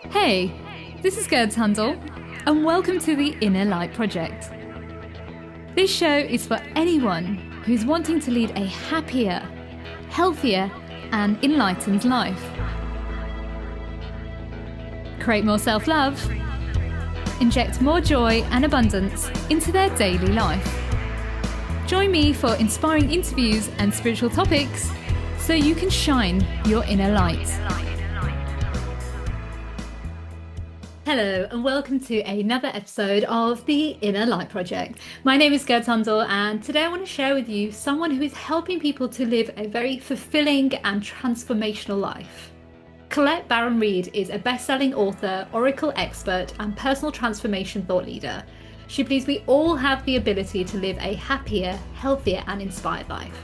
Hey, this is Gurds Hundal, and welcome to the Inner Light Project. This show is for anyone who's wanting to lead a happier, healthier, and enlightened life. Create more self-love, inject more joy and abundance into their daily life. Join me for inspiring interviews and spiritual topics so you can shine your inner light. Hello and welcome to another episode of the Inner Light Project. My name is Gurds Hundal, and today I want to share with you someone who is helping people to live a very fulfilling and transformational life. Colette Baron-Reid is a best-selling author, oracle expert, and personal transformation thought leader. She believes we all have the ability to live a happier, healthier, and inspired life.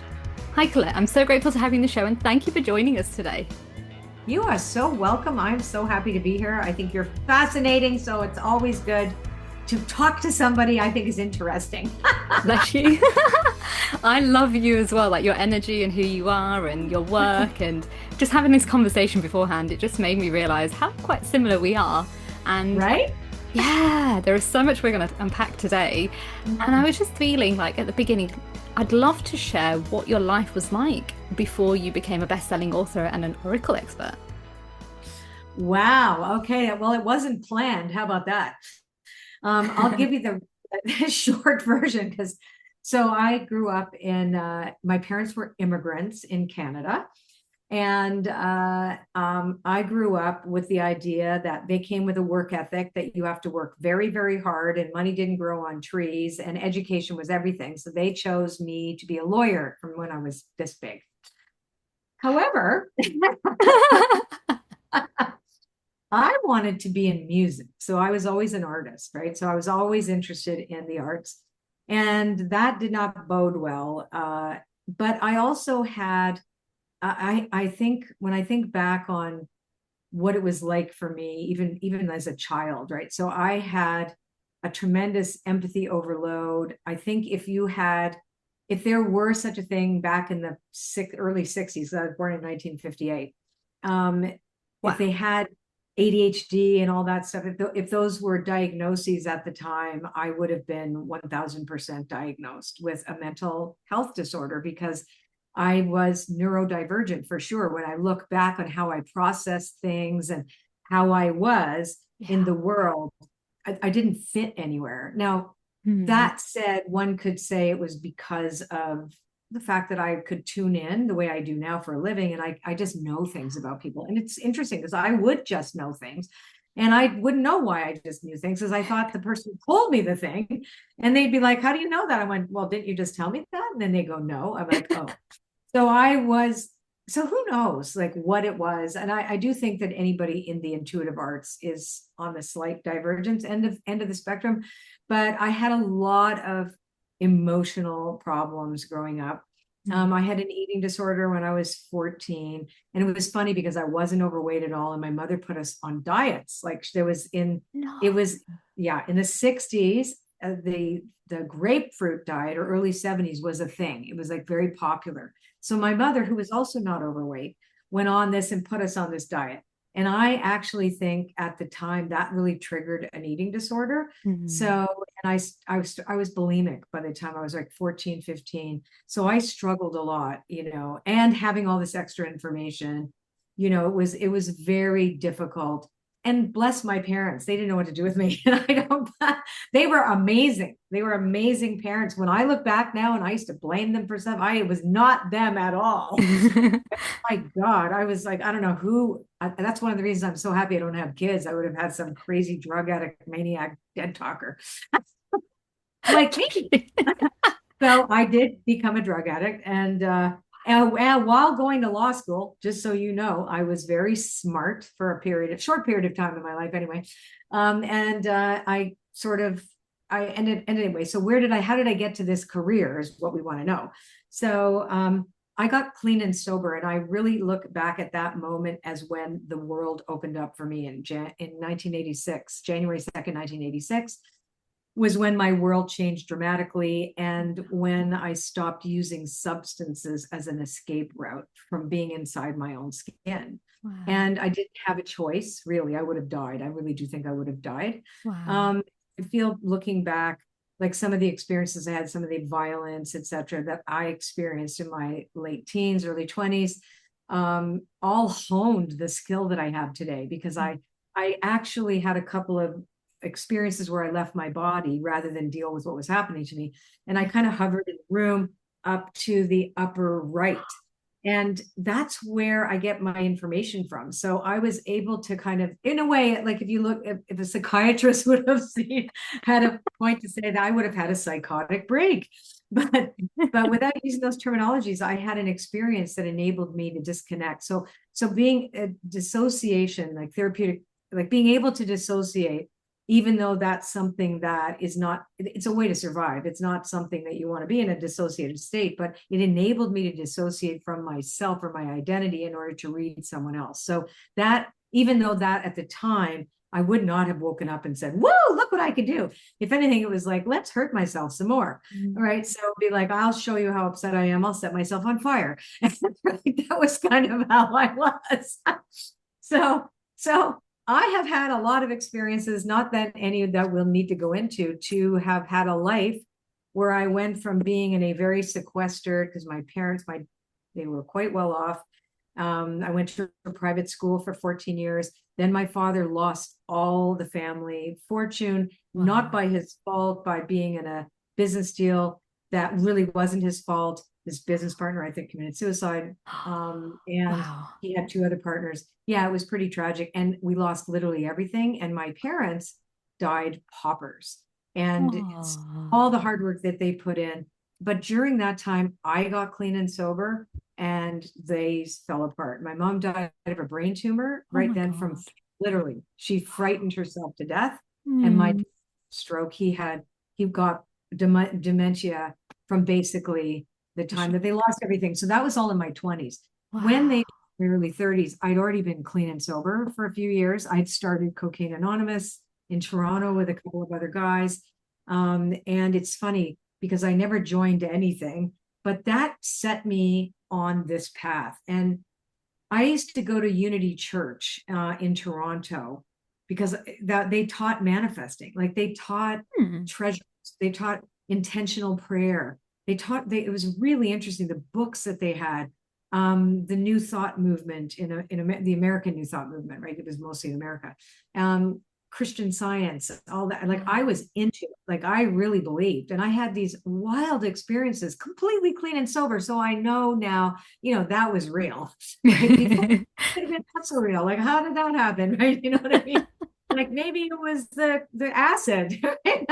Hi Colette, I'm so grateful to have you on the show and thank you for joining us today. You are so welcome. I'm so happy to be here. I think you're fascinating, so it's always good to talk to somebody I think is interesting. Bless you. I love you as well, like your energy and who you are and your work, and just having this conversation beforehand, it just made me realize how quite similar we are. And right? Yeah, there is so much we're going to unpack today. And I was just feeling like at the beginning, I'd love to share what your life was like before you became a best-selling author and an oracle expert. Wow. Okay. Well, it wasn't planned. How about that? I'll give you the short version so I grew up in, my parents were immigrants in Canada. And I grew up with the idea that they came with a work ethic that you have to work very, very hard, and money didn't grow on trees, and education was everything. So they chose me to be a lawyer from when I was this big. However, I wanted to be in music. So I was always an artist, right? So I was always interested in the arts. And that did not bode well. But I also had I think when I think back on what it was like for me, even as a child, right? So I had a tremendous empathy overload. I think if there were such a thing back in the early 60s, I was born in 1958, wow. If they had ADHD and all that stuff, if those were diagnoses at the time, I would have been 1000% diagnosed with a mental health disorder, because I was neurodivergent for sure. When I look back on how I processed things and how I was in the world, I didn't fit anywhere. Now, that said, one could say it was because of the fact that I could tune in the way I do now for a living. And I just know things about people. And it's interesting because I would just know things. And I wouldn't know why I just knew things, because I thought the person told me the thing. And they'd be like, how do you know that? I went, well, didn't you just tell me that? And then they go, no. I'm like, oh. So who knows like what it was. And I do think that anybody in the intuitive arts is on the slight divergence end of the spectrum. But I had a lot of emotional problems growing up. I had an eating disorder when I was 14. And it was funny because I wasn't overweight at all. And my mother put us on diets. Like it was in the 60s, the grapefruit diet, or early 70s, was a thing. It was like very popular. So my mother, who was also not overweight, went on this and put us on this diet. And I actually think at the time that really triggered an eating disorder. So, and I was bulimic by the time I was like 14, 15. So I struggled a lot, and having all this extra information, it was very difficult. And bless my parents, they didn't know what to do with me. And they were amazing. They were amazing parents. When I look back now, and I used to blame them for stuff, it was not them at all. My God, I was like, I don't know who. That's one of the reasons I'm so happy I don't have kids. I would have had some crazy drug addict, maniac, dead talker like me. So I did become a drug addict, and while going to law school, just so you know, I was very smart for a short period of time in my life anyway. I ended anyway. So how did I get to this career is what we want to know. So I got clean and sober, and I really look back at that moment as when the world opened up for me in 1986, January 2nd, 1986. was when my world changed dramatically and when I stopped using substances as an escape route from being inside my own skin. Wow. And I didn't have a choice, really. I would have died. I really do think I would have died. Wow. Um, I feel looking back, like some of the experiences I had, some of the violence, etc., that I experienced in my late teens, early 20s, all honed the skill that I have today because I actually had a couple of experiences where I left my body rather than deal with what was happening to me. And I Yeah. kind of hovered in the room up to the upper right. And that's where I get my information from. So I was able to kind of, in a way, like if you look, if a psychiatrist would have seen, had a point to say that I would have had a psychotic break. But without using those terminologies, I had an experience that enabled me to disconnect. So being a dissociation, like therapeutic, like being able to dissociate, even though that's something that is not, it's a way to survive. It's not something that you want to be in a dissociated state, but it enabled me to dissociate from myself or my identity in order to read someone else. So that, even though that at the time, I would not have woken up and said, whoa, look what I can do. If anything, it was like, let's hurt myself some more. All right. So be like, I'll show you how upset I am. I'll set myself on fire. And that was kind of how I was. So I have had a lot of experiences, not that any that we'll need to go into, to have had a life where I went from being in a very sequestered, because my parents, they were quite well off. I went to a private school for 14 years. Then my father lost all the family fortune, not Wow. by his fault, by being in a business deal that really wasn't his fault. His business partner, I think, committed suicide. And Wow. he had two other partners. Yeah, it was pretty tragic. And we lost literally everything. And my parents died paupers. And it's Oh. all the hard work that they put in. But during that time, I got clean and sober and they fell apart. My mom died of a brain tumor Oh right my then from God. literally, she frightened herself to death. And my Hmm. stroke, he got dementia from basically the The time that they shock. lost everything. So that was all in my 20s. When Wow. they my early 30s, I'd already been clean and sober for a few years. I'd started Cocaine Anonymous in Toronto with a couple of other guys. And it's funny because I never joined anything, but that set me on this path. And I used to go to Unity Church in Toronto because that they taught manifesting, like they taught Hmm. treasures, they taught intentional prayer. It was really interesting. The books that they had, the New Thought movement the American New Thought movement, right? It was mostly in America. Um, Christian Science, all that. Like I Wow. was into it. Like I really believed, and I had these wild experiences, completely clean and sober. So I know now, that was real, right? Before it have been not so real. Like, how did that happen? Right? You know what I mean? Like maybe it was the acid. Right?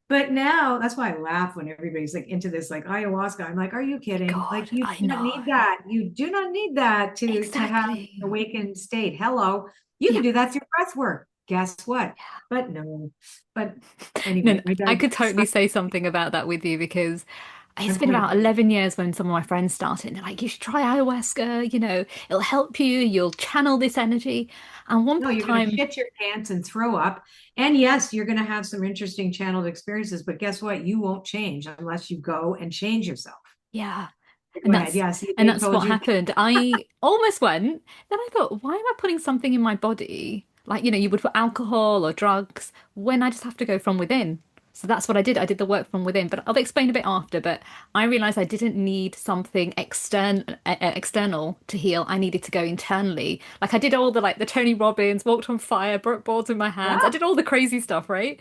But now that's why I laugh when everybody's like into this, like ayahuasca. I'm like, are you My kidding? Like, God, you I do not know. need that. You do not need that to have Exactly. awakened state. Hello, you Yeah. can do that through breath work. Guess what? But no. But No, anyway, no, I I could digress. totally say something about that with you because it's I'm been quite about 11 years when some of my friends started. And they're like, you should try ayahuasca, it'll help you, you'll channel this energy. And one No, you're going to time, shit your pants and throw up. And yes, you're going to have some interesting channeled experiences, but guess what? You won't change unless you go and change yourself. yeah. Go And ahead. that's Yes, and they that's told what you. happened. I almost went, then I thought, why am I putting something in my body? Like, you would put alcohol or drugs when I just have to go from within. So that's what I did. I did the work from within, but I'll explain a bit after. But I realized I didn't need something external to heal. I needed to go internally. Like I did all the Tony Robbins, walked on fire, broke boards with my hands. I Yeah. did all the crazy stuff, right?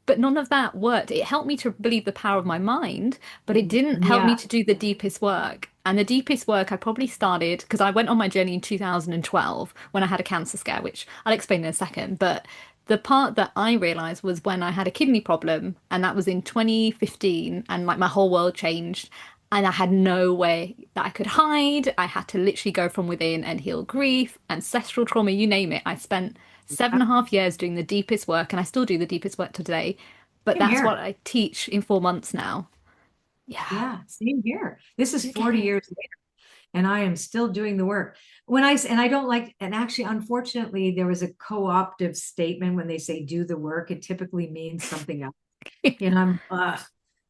But none of that worked. It helped me to believe the power of my mind, but it didn't help me Yeah. to do the deepest work. And the deepest work I probably started because I went on my journey in 2012 when I had a cancer scare, which I'll explain in a second. But the part that I realized was when I had a kidney problem, and that was in 2015, and like my whole world changed. And I had no way that I could hide. I had to literally go from within and heal grief, ancestral trauma, you name it. I spent 7.5 years doing the deepest work, and I still do the deepest work today. But Same that's what here. I teach in 4 months now. Yeah. Yeah, same here. This is 40 Okay. years later. and I am still doing the work. And I don't like, and actually, unfortunately, there was a co-optive statement when they say do the work, it typically means something else.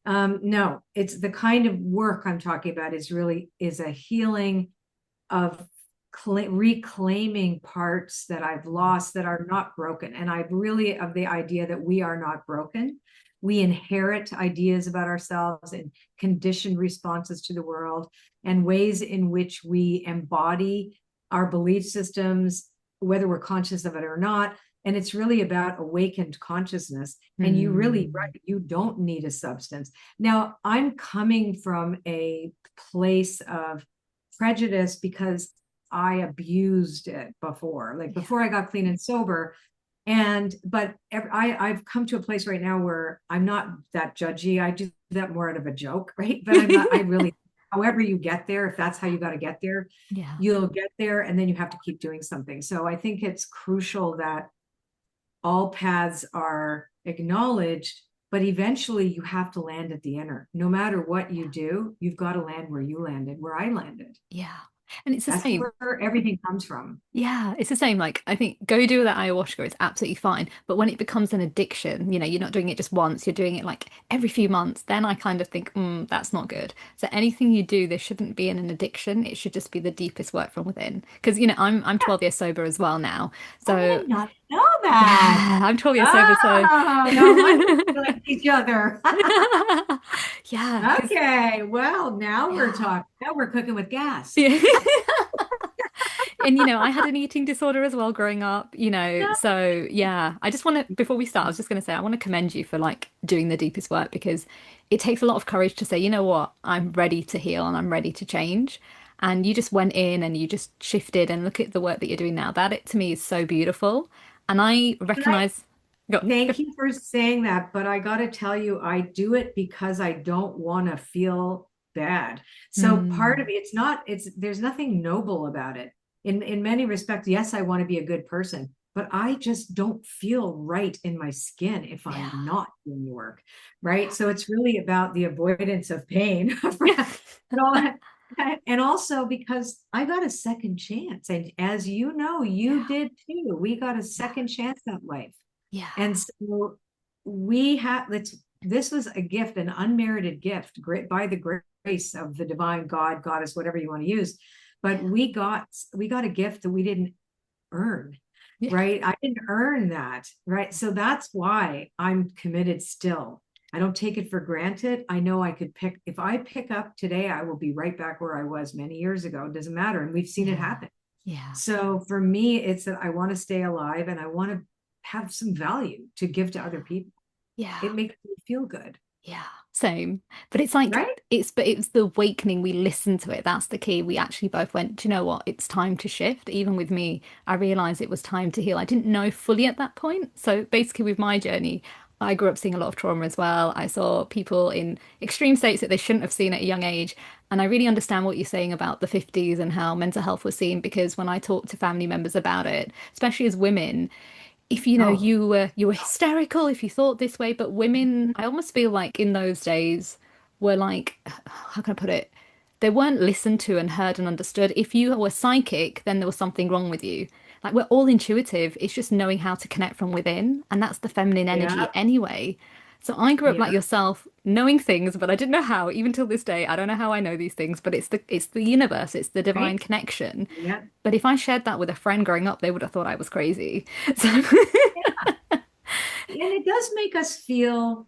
And no, it's the kind of work I'm talking about is a healing of reclaiming parts that I've lost that are not broken. And I really of the idea that we are not broken. We inherit ideas about ourselves and conditioned responses to the world and ways in which we embody our belief systems, whether we're conscious of it or not. And it's really about awakened consciousness. And you really, right, you don't need a substance. Now, I'm coming from a place of prejudice because I abused it before, like before I got clean and sober. But I've come to a place right now where I'm not that judgy. I do that more out of a joke, right? But I'm not, I really, however you get there, if that's how you got to get there, you'll get there, and then you have to keep doing something. So I think it's crucial that all paths are acknowledged, but eventually you have to land at the inner. No matter what you do, you've got to land where you landed, where I landed. Yeah. And it's the That's same. where everything comes from. Yeah, it's the same. Like, I think go do that ayahuasca, it's absolutely fine. But when it becomes an addiction, you're not doing it just once, you're doing it like every few months, then I kind of think, that's not good. So anything you do, there shouldn't be an addiction. It should just be the deepest work from within. Because, I'm 12 years sober as well now. I So did not know that. yeah, I'm 12 years sober, so No wonder we like each other. yeah, because Okay, well, now we're yeah. talking. Now we're cooking with gas. Yeah. And I had an eating disorder as well growing up, so yeah, I just want to, before we start, I was just going to say, I want to commend you for like doing the deepest work because it takes a lot of courage to say, you know what, I'm ready to heal and I'm ready to change. And you just went in and you just shifted and look at the work that you're doing now. That it to me is so beautiful. And I And I recognize, go on. thank you for saying that, but I got to tell you, I do it because I don't want to feel bad. So part of Mm, there's nothing noble about it. In many respects, yes, I want to be a good person, but I just don't feel right in my skin if I'm yeah. not doing the work, right? So it's really about the avoidance of pain. Yeah. And all, and also because I got a second chance. And as you know, you Yeah. did too. We got a Yeah. second chance at life. Yeah. And so we have this was a gift, an unmerited gift, by the grace of the divine God, goddess, whatever you want to use. But Yeah. we got a gift that we didn't earn, Yeah. right? I didn't earn that, right? So that's why I'm committed still. I don't take it for granted. I know I could if I pick up today, I will be right back where I was many years ago. It doesn't matter. And we've seen it Yeah. happen. Yeah. So for me, it's that I want to stay alive and I want to have some value to give to other people. Yeah. It makes me feel good, Yeah, same. But it's like right? it's the awakening. We listen to it. That's the key. We actually both went, do you know what? It's time to shift. Even with me, I realized it was time to heal. I didn't know fully at that point. So basically with my journey, I grew up seeing a lot of trauma as well. I saw people in extreme states that they shouldn't have seen at a young age. And I really understand what you're saying about the 50s and how mental health was seen because when I talk to family members about it, especially as women, if Oh, you were hysterical if you thought this way, but women, I almost feel like in those days were like, how can I put it? They weren't listened to and heard and understood. If you were psychic, then there was something wrong with you. Like we're all intuitive. It's just knowing how to connect from within, and that's the feminine energy yeah, anyway. So I grew up like yeah, yourself, knowing things, but I didn't know how. Even till this day, I don't know how I know these things, but it's the universe, it's the divine right. connection. Yeah. But if I shared that with a friend growing up, they would have thought I was crazy. So And it does make us feel,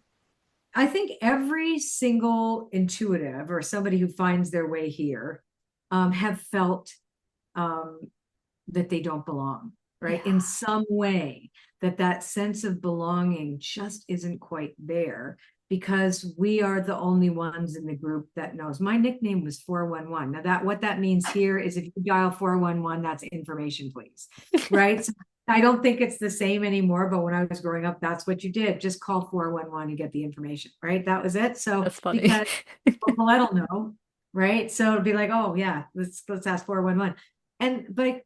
I think every single intuitive or somebody who finds their way here have felt um, that they don't belong, right? yeah, In some way, that sense of belonging just isn't quite there because we are the only ones in the group that knows. My nickname was 411. Now that what that means here is if you dial 411, that's information, please. Right? So I don't think it's the same anymore, but when I was growing up, that's what you did. Just call 411 and get the information, right? That was it. So that's funny. because well, Colette will know, right? So it'd be like, oh yeah, let's ask 411. And but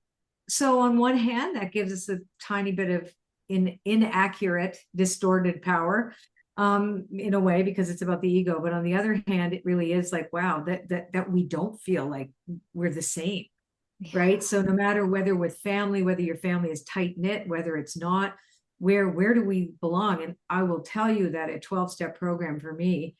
so on one hand, that gives us a tiny bit of inaccurate, distorted power. in a way, because it's about the ego. But on the other hand, it really is like, wow, that we don't feel like we're the same, Yeah. right? So no matter whether with family, whether your family is tight knit, whether it's not, where do we belong? And I will tell you that a 12-step program for me,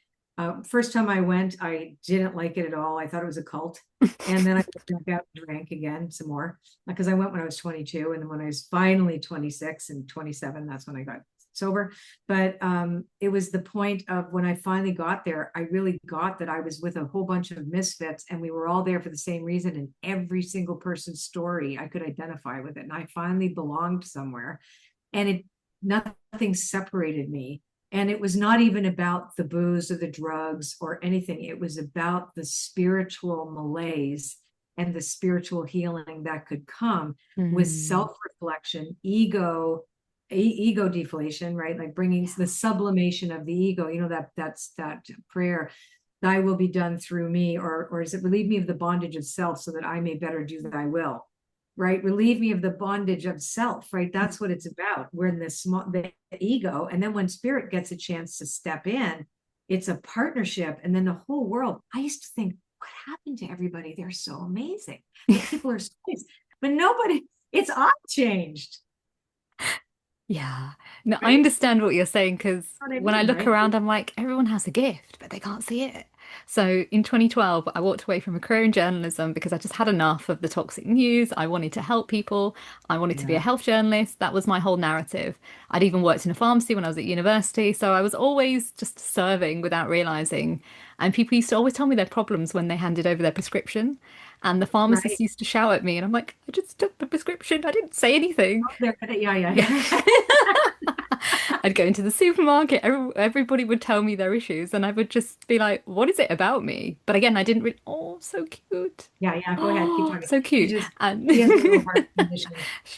first time I went, I didn't like it at all. I thought it was a cult. And then I went out and drank again some more, because I went when I was 22. And then when I was finally 26 and 27, that's when I got sober. But it was the point of when I finally got there, I really got that I was with a whole bunch of misfits, and we were all there for the same reason. And every single person's story, I could identify with it. And I finally belonged somewhere. And it nothing separated me. And it was not even about the booze or the drugs or anything. It was about the spiritual malaise and the spiritual healing that could come with self-reflection, ego deflation, right? Like bringing the sublimation of the ego. You know, that's that prayer, thy will be done through me, or is it relieve me of the bondage of self so that I may better do thy will, right? Relieve me of the bondage of self, right? That's what it's about. We're in the ego. And then when spirit gets a chance to step in, it's a partnership. And then the whole world, I used to think, what happened to everybody? They're so amazing. The people are so nice. But nobody, it's all changed. Yeah. No, I Right? understand what you're saying because What I when I mean, look right? around, I'm like, everyone has a gift, but they can't see it. So in 2012, I walked away from a career in journalism because I just had enough of the toxic news. I wanted to help people. I wanted to be a Yeah. health journalist. That was my whole narrative. I'd even worked in a pharmacy when I was at university. So I was always just serving without realizing. And people used to always tell me their problems when they handed over their prescription. And the pharmacist Right. used to shout at me, and I'm like, I just took the prescription. I didn't say anything. Yeah, yeah, Yeah. yeah. I'd go into the supermarket, everybody would tell me their issues, and I would just be like, what is it about me? But again, I didn't really, oh, so cute. Yeah, yeah. Go ahead. Keep Oh, talking. so She cute. just, And she has a little heart condition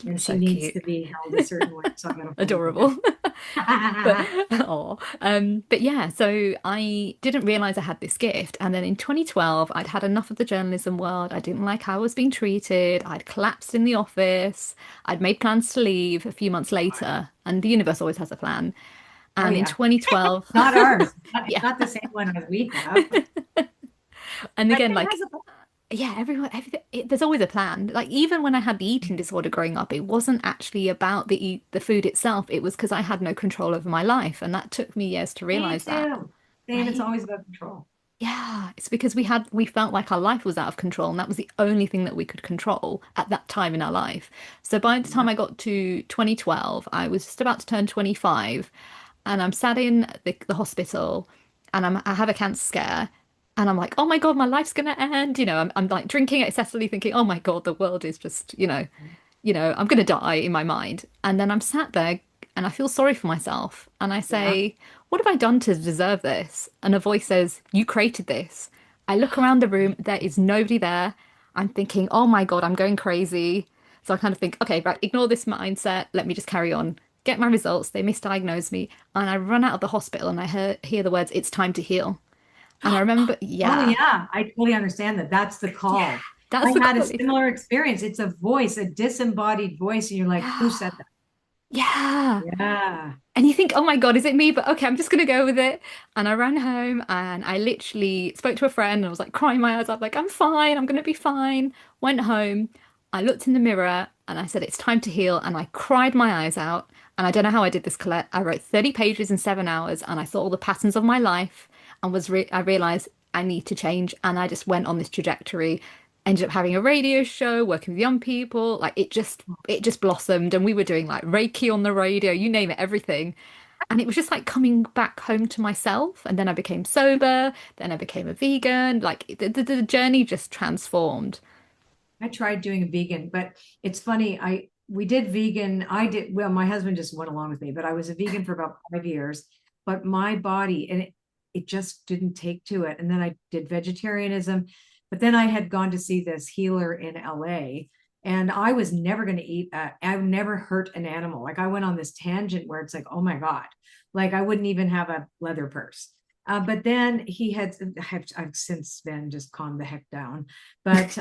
and she so needs cute. to be held a certain way. So I gotta hold her Adorable. But back. oh, but yeah, so I didn't realize I had this gift, and then in 2012, I'd had enough of the journalism world. I didn't like how I was being treated. I'd collapsed in the office. I'd made plans to leave a few months later, and the universe always has a plan. Oh And in yeah. 2012, Not ours. yeah, Not the same one as we have. and But again, it like has a yeah, everything, there's always a plan. Like even when I had the eating disorder growing up, it wasn't actually about the food itself. It was because I had no control over my life, and that took me years to me realize that. too. Same, it's Right? always about control. Yeah, it's because we felt like our life was out of control, and that was the only thing that we could control at that time in our life. So by the time Yeah. I got to 2012, I was just about to turn 25, and I'm sat in the hospital, and I have a cancer scare, and I'm like, oh my God, my life's gonna end. I'm like drinking excessively, thinking, oh my God, the world is just, I'm gonna die in my mind. And then I'm sat there and I feel sorry for myself. And I Yeah. say, what have I done to deserve this? And a voice says, you created this. I look around the room, there is nobody there. I'm thinking, oh my God, I'm going crazy. So I kind of think, okay, right, ignore this mindset. Let me just carry on. Get my results. They misdiagnose me. And I run out of the hospital and I hear the words, it's time to heal. And I remember, Oh yeah, yeah, I totally understand that. That's the yeah, call. that's I the had a quality. similar experience. It's a voice, a disembodied voice, and you're like, who Yeah, said that? yeah. Yeah. And you think, oh my God, is it me? But okay, I'm just gonna go with it. And I ran home and I literally spoke to a friend and I was like crying my eyes out, like, I'm fine, I'm gonna be fine. Went home, I looked in the mirror and I said, it's time to heal. And I cried my eyes out. And I don't know how I did this, Colette. I wrote 30 pages in 7 hours and I saw all the patterns of my life and I realized I need to change. And I just went on this trajectory, ended up having a radio show, working with young people. Like it just blossomed and we were doing like Reiki on the radio, you name it, everything. And it was just like coming back home to myself. And then I became sober. Then I became a vegan. Like the journey just transformed. I tried doing a vegan, but it's funny. We did vegan. I did well, my husband just went along with me, but I was a vegan for about 5 years. But my body and it just didn't take to it. And then I did vegetarianism. But then I had gone to see this healer in LA, and I was never going to eat. I've never hurt an animal. Like I went on this tangent where it's like, oh my God, like I wouldn't even have a leather purse. But then he had, I've since then just calmed the heck down. But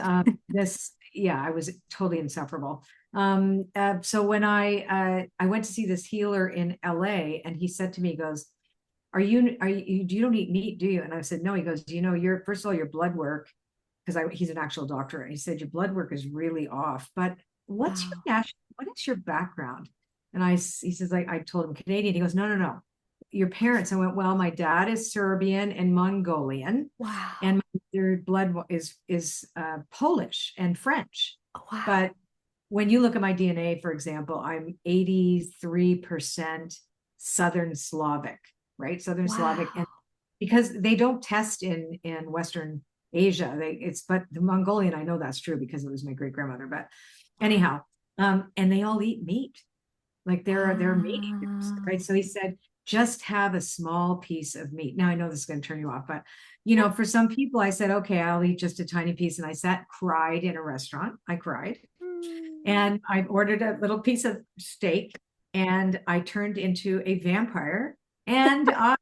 this, yeah, I was totally insufferable. So when I went to see this healer in LA, and he said to me, he goes, you don't eat meat, do you? And I said, no. He goes, you know, first of all, your blood work, because he's an actual doctor. And he said, your blood work is really off. But Wow. what is your background? And he says, like, I told him Canadian. He goes, no, no, no. Your parents. I went, well, my dad is Serbian and Mongolian, Wow. and their blood is Polish and French. Oh, wow. But when you look at my DNA, for example, I'm 83% Southern Slavic, right? Southern Slavic. And Wow. because they don't test in Western Asia, but the Mongolian, I know that's true because it was my great grandmother. But Wow. anyhow, and they all eat meat, like they're meat eaters, Wow. right? So he said, just have a small piece of meat. Now I know this is going to turn you off, but Yeah. for some people, I said, okay, I'll eat just a tiny piece. And I cried in a restaurant. I cried, Mm. and I ordered a little piece of steak, and I turned into a vampire, and I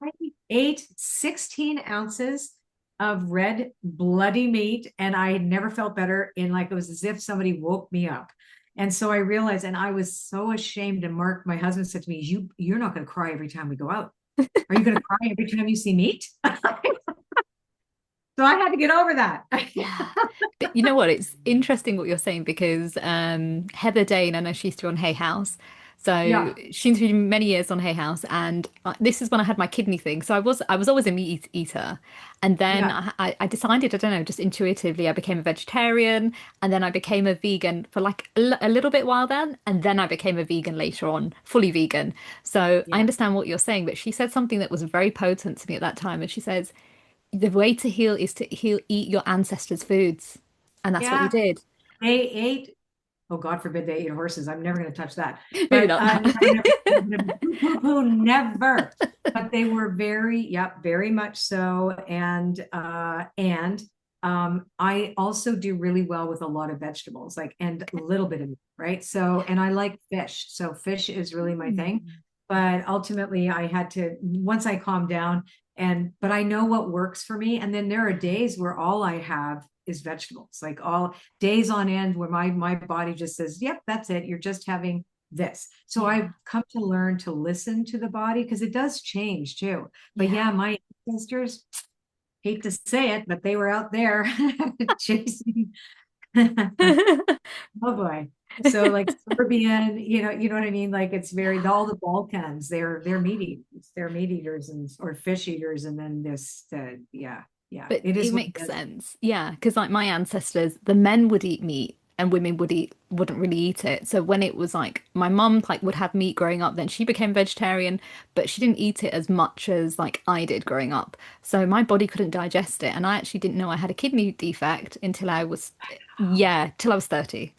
ate 16 ounces of red bloody meat, and I had never felt better. It was as if somebody woke me up. And so I realized, and I was so ashamed. And Mark, my husband, said to me, you're not going to cry every time we go out. Are you going to cry every time you see meat? So I had to get over that. Yeah. But you know what? It's interesting what you're saying because Heather Dane, I know she used to be on Hay House. So Yeah, she interviewed me many years on Hay House, and this is when I had my kidney thing. So I was always a meat eater, and then yeah, I decided, I don't know, just intuitively I became a vegetarian, and then I became a vegan for like a little bit while and then I became a vegan later on, fully vegan. So I yeah, understand what you're saying, but she said something that was very potent to me at that time, and she says the way to heal is to eat your ancestors' foods. And that's what you yeah. did. They ate, oh, God forbid they ate horses. I'm never going to touch that. Maybe But not never, that. never. But they were very much so. And I also do really well with a lot of vegetables, like, and a little bit of meat, right? So, and I like fish. So fish is really my thing. Mm. But ultimately I had to, once I calmed down, but I know what works for me. And then there are days where all I have is vegetables, like all days on end, where my body just says, yep, that's it. You're just having this. So I've Yeah. come to learn to listen to the body, because it does change too. But Yeah. yeah, my ancestors, hate to say it, but they were out there chasing. Oh boy. So like Serbian, you know what I mean? Like it's very, Yeah. all the Balkans, they're meat eaters. They're meat eaters or fish eaters. And then yeah, yeah, But it it is what makes it is. sense. Yeah, because like my ancestors, the men would eat meat and women wouldn't really eat it. So when it was like my mum like would have meat growing up, then she became vegetarian, but she didn't eat it as much as like I did growing up. So my body couldn't digest it, and I actually didn't know I had a kidney defect until I was yeah, till I was 30.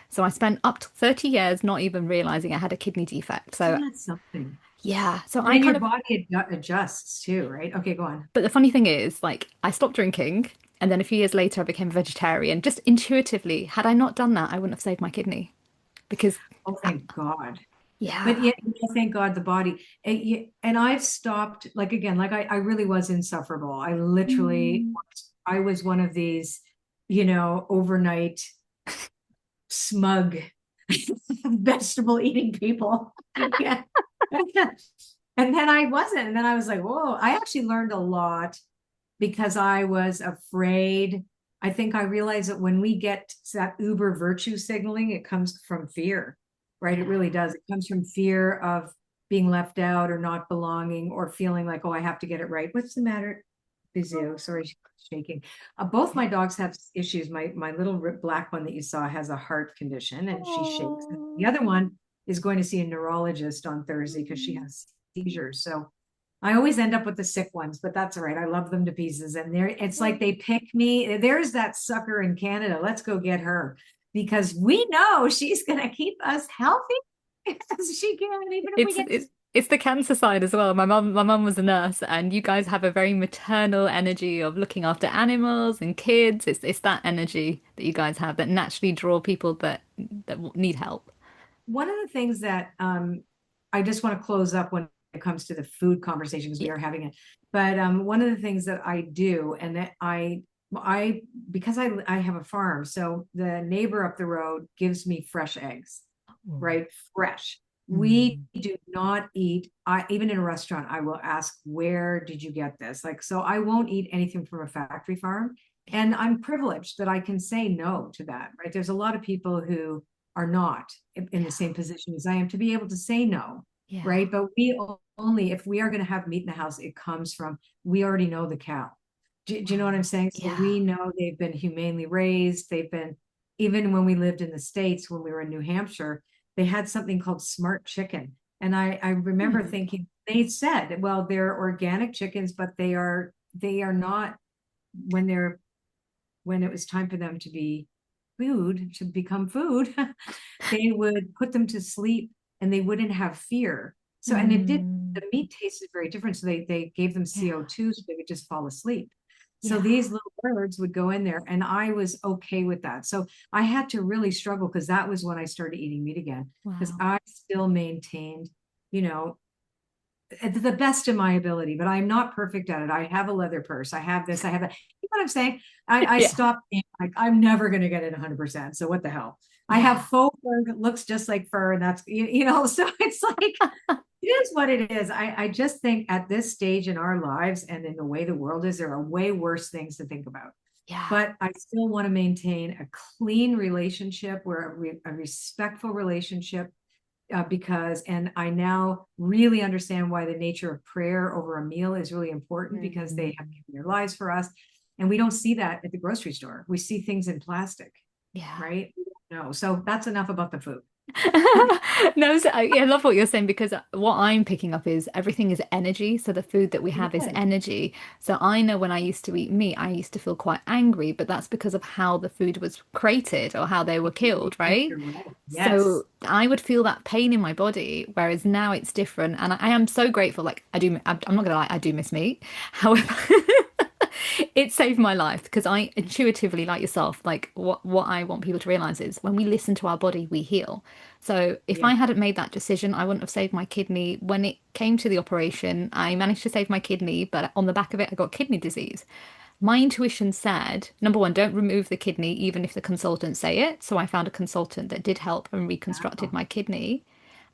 So I spent up to 30 years not even realizing I had a kidney defect. So Isn't that something? yeah, so And I then your kind of body adjusts too, right? Okay, go on. but the funny thing is, like, I stopped drinking, and then a few years later, I became a vegetarian. Just intuitively, had I not done that, I wouldn't have saved my kidney. Because, Oh, thank God. But yeah. yet, thank God the body. And I've stopped, like, again, like I really was insufferable. Mm. I was one of these, overnight smug vegetable eating people. Yeah. And then I wasn't. And then I was like, whoa, I actually learned a lot because I was afraid. I think I realized that when we get that uber virtue signaling, it comes from fear, right? It really Yeah. does. It comes from fear of being left out or not belonging or feeling like, oh, I have to get it right. What's the matter? Bizoo. Sorry, she's shaking. Both my dogs have issues. My little black one that you saw has a heart condition and she shakes. The other Oh. one is going to see a neurologist on Thursday because she has seizures. So I always end up with the sick ones, but that's all right. I love them to pieces. And it's like they pick me. There's that sucker in Canada. Let's go get her because we know she's going to keep us healthy as she can, even if we It's get to. it's the cancer side as well. My mum was a nurse, and you guys have a very maternal energy of looking after animals and kids. It's that energy that you guys have that naturally draw people that need help. One of the things that I just want to close up when it comes to the food conversation because we Yeah. are having it. But one of the things that I do, and that I because I have a farm, so the neighbor up the road gives me fresh eggs, Oh. right? Fresh. We do not eat. Even in a restaurant, I will ask, where did you get this? Like, so I won't eat anything from a factory farm. And I'm privileged that I can say no to that, right? There's a lot of people who are not in the same position as I am to be able to say no, Yeah. right? But we only, if we are going to have meat in the house, it comes from, we already know the cow. Do you know what I'm saying? So Yeah. we know they've been humanely raised. They've been, even when we lived in the States, when we were in New Hampshire, they had something called smart chicken. And I remember thinking, they said, well, they're organic chickens, but they are not, when they're, when it was time for them to be food, to become food, they would put them to sleep and they wouldn't have fear. So, and it did, Mm. the meat tasted very different. So they gave them Yeah. CO2 so they would just fall asleep. So Yeah. these little birds would go in there and I was okay with that. So I had to really struggle because that was when I started eating meat again, because Wow. I still maintained, you know, the best of my ability, but I'm not perfect at it. I have a leather purse. I have this, I have that. You know what I'm saying? I Yeah. stopped being like, I'm never going to get it 100%. So what the hell? I have Yeah. faux fur that looks just like fur, and that's, so it's like, it is what it is. I just think at this stage in our lives and in the way the world is, there are way worse things to think about. Yeah. But I still want to maintain a clean relationship, where a respectful relationship, because, and I now really understand why the nature of prayer over a meal is really important, because they have given their lives for us. And we don't see that at the grocery store. We see things in plastic, Yeah. right? We don't know. So that's enough about the food. No, so, yeah, I love what you're saying because what I'm picking up is everything is energy. So the food that we have is Yes. energy. So I know when I used to eat meat, I used to feel quite angry, but that's because of how the food was created or how they were killed, right? You're right. So Yes. I would feel that pain in my body, whereas now it's different. And I am so grateful. Like I do, I'm not gonna lie, I do miss meat. However, it saved my life because I intuitively, like yourself, like what I want people to realize is when we listen to our body, we heal. So if Yeah. I hadn't made that decision, I wouldn't have saved my kidney. When it came to the operation, I managed to save my kidney, but on the back of it, I got kidney disease. My intuition said, number one, don't remove the kidney, even if the consultants say it. So I found a consultant that did help and reconstructed Wow. my kidney.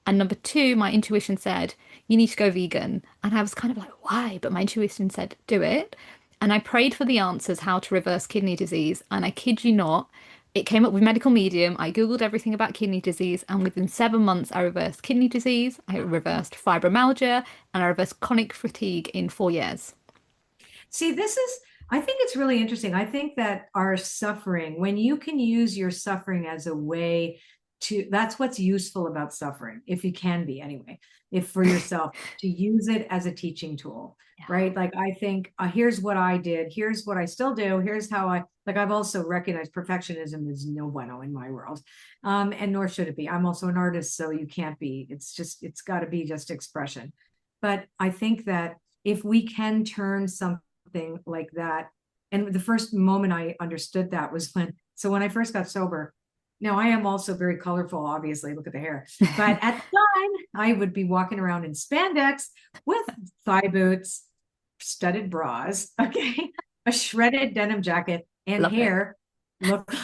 And number two, my intuition said, you need to go vegan. And I was kind of like, why? But my intuition said, do it. And I prayed for the answers how to reverse kidney disease. And I kid you not, it came up with medical medium. I Googled everything about kidney disease. And within 7 months, I reversed kidney disease, I reversed fibromyalgia, and I reversed chronic fatigue in 4 years. See, I think it's really interesting. I think that our suffering, when you can use your suffering as a way that's what's useful about suffering, if you can be anyway, if for yourself, to use it as a teaching tool, right? Like, I think, here's what I did, here's what I still do, here's how I've also recognized perfectionism is no bueno in my world. And nor should it be. I'm also an artist, so you can't be, it's got to be just expression. But I think that if we can turn something like that. And the first moment I understood that was when I first got sober. Now, I am also very colorful, obviously. Look at the hair. But at the time, I would be walking around in spandex with thigh boots, studded bras, okay, a shredded denim jacket, and Love it. hair looked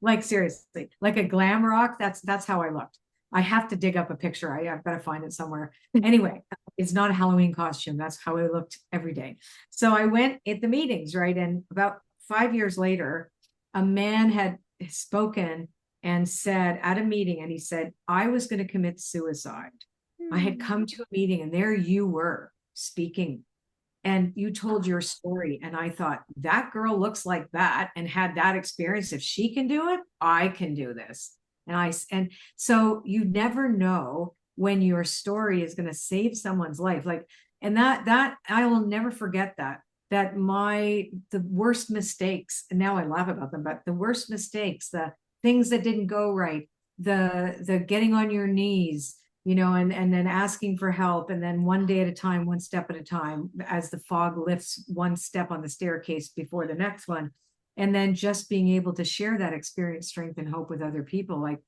like seriously, like a glam rock. That's how I looked. I have to dig up a picture. I've got to find it somewhere. Anyway, it's not a Halloween costume. That's how I looked every day. So I went at the meetings, right? And about 5 years later, a man had spoken and said at a meeting, and he said, I was going to commit suicide. I had come to a meeting and there you were speaking and you told your story. And I thought, that girl looks like that and had that experience. If she can do it, I can do this. And so you never know when your story is going to save someone's life. Like, and that I will never forget that the worst mistakes, and now I laugh about them, but the worst mistakes, the things that didn't go right, the getting on your knees, and then asking for help, and then one day at a time, one step at a time, as the fog lifts one step on the staircase before the next one, and then just being able to share that experience, strength, and hope with other people. Like,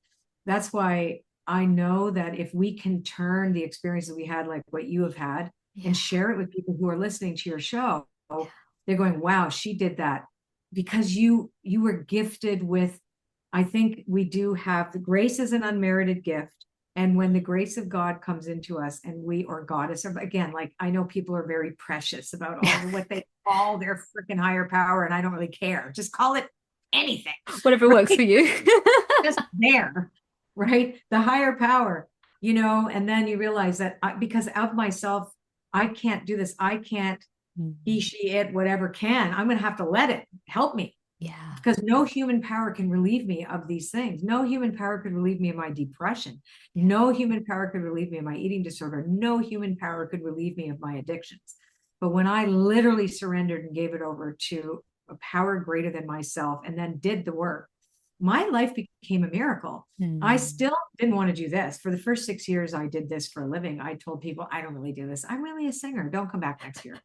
that's why I know that if we can turn the experiences we had, like what you have had, Yeah. and share it with people who are listening to your show, they're going, wow, she did that, because you were gifted with, I think we do have, the grace is an unmerited gift, And when the grace of God comes into us and we, or goddess, or again, like I know people are very precious about all what they call their freaking higher power, and I don't really care. Just call it anything, Whatever works for right? you. Just there, right? The higher power, and then you realize that because of myself, I can't do this. I can't, he, she, it, whatever can. I'm going to have to let it help me. Yeah. Because no human power can relieve me of these things. No human power could relieve me of my depression. Yeah. No human power could relieve me of my eating disorder. No human power could relieve me of my addictions. But when I literally surrendered and gave it over to a power greater than myself and then did the work, my life became a miracle. I still didn't want to do this. For the first 6 years, I did this for a living. I told people, I don't really do this. I'm really a singer. Don't come back next year.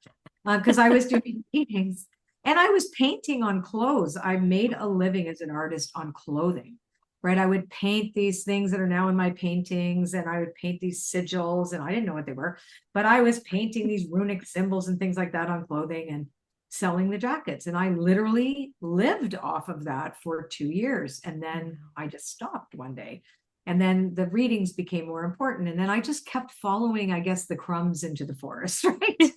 Because I was doing paintings and I was painting on clothes. I made a living as an artist on clothing, right? I would paint these things that are now in my paintings, and I would paint these sigils, and I didn't know what they were, but I was painting these runic symbols and things like that on clothing and selling the jackets. And I literally lived off of that for 2 years. And then I just stopped one day. And then the readings became more important. And then I just kept following, I guess, the crumbs into the forest, right?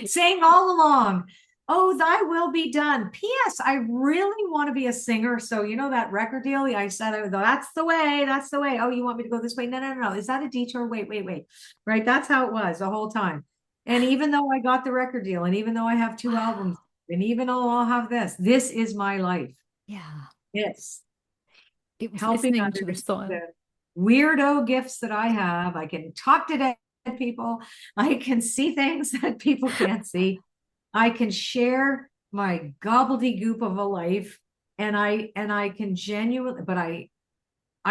Saying all along, oh, thy will be done. P.S. I really want to be a singer. So, that record deal, I said, that's the way. That's the way. Oh, you want me to go this way? No, no, no. Is that a detour? Wait. Right. That's how it was the whole time. And even though I got the record deal, and even though I have 2 albums, and even though I'll have this is my life. Yeah. It's It was helping listening to the others. soil. The weirdo gifts that I have. I can talk to dead people. I can see things that people can't see. I can share my gobbledygook of a life, and I can genuinely, but I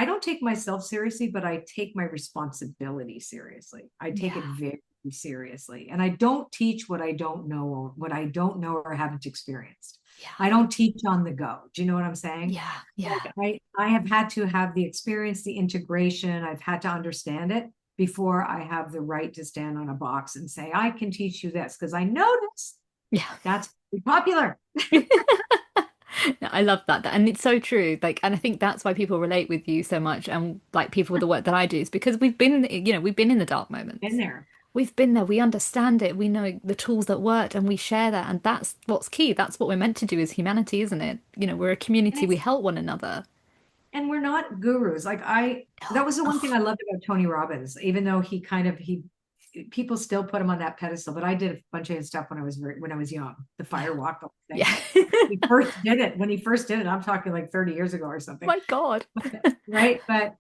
don't take myself seriously, but I take my responsibility seriously. I take it very seriously. And I don't teach what I don't know or haven't experienced. Yeah. I don't teach on the go. Do you know what I'm saying? Yeah. Yeah. Like I have had to have the experience, the integration. I've had to understand it before I have the right to stand on a box and say, I can teach you this, because I noticed Yeah. that's popular. No, I love that. And it's so true. Like, and I think that's why people relate with you so much, and like people with the work that I do, is because we've been in the dark In moments. there. We've been there. We understand it. We know the tools that worked, and we share that. And that's what's key. That's what we're meant to do as humanity, isn't it? We're a And community. We it's help one another. and we're not gurus. Like that was the one thing I loved about Tony Robbins, even though he people still put him on that pedestal. But I did a bunch of his stuff when I was young, the Yeah. fire walk, the thing. Yeah. When he first did it, I'm talking like 30 years ago or something. My God. Right. But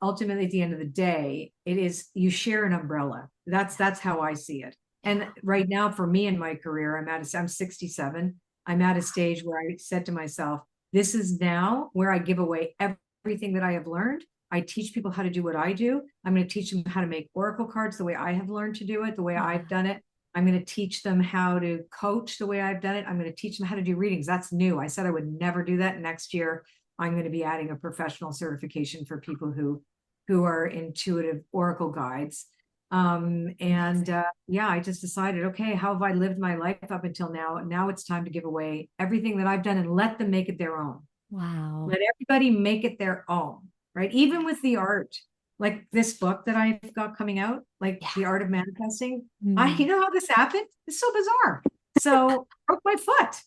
ultimately at the end of the day, it is, you share an umbrella. That's how I see it. And right now for me in my career, I'm 67. I'm at a stage where I said to myself, this is now where I give away everything that I have learned. I teach people how to do what I do. I'm going to teach them how to make oracle cards the way I have learned to do it, the way I've done it. I'm going to teach them how to coach the way I've done it. I'm going to teach them how to do readings. That's new. I said I would never do that. Next year, I'm going to be adding a professional certification for people who are intuitive oracle guides. I just decided, okay, how have I lived my life up until now? Now it's time to give away everything that I've done and let them make it their own. Wow. Let everybody make it their own, right? Even with the art, like this book that I've got coming out, like The Art of Manifesting. You know how this happened? It's so bizarre. So I broke my foot.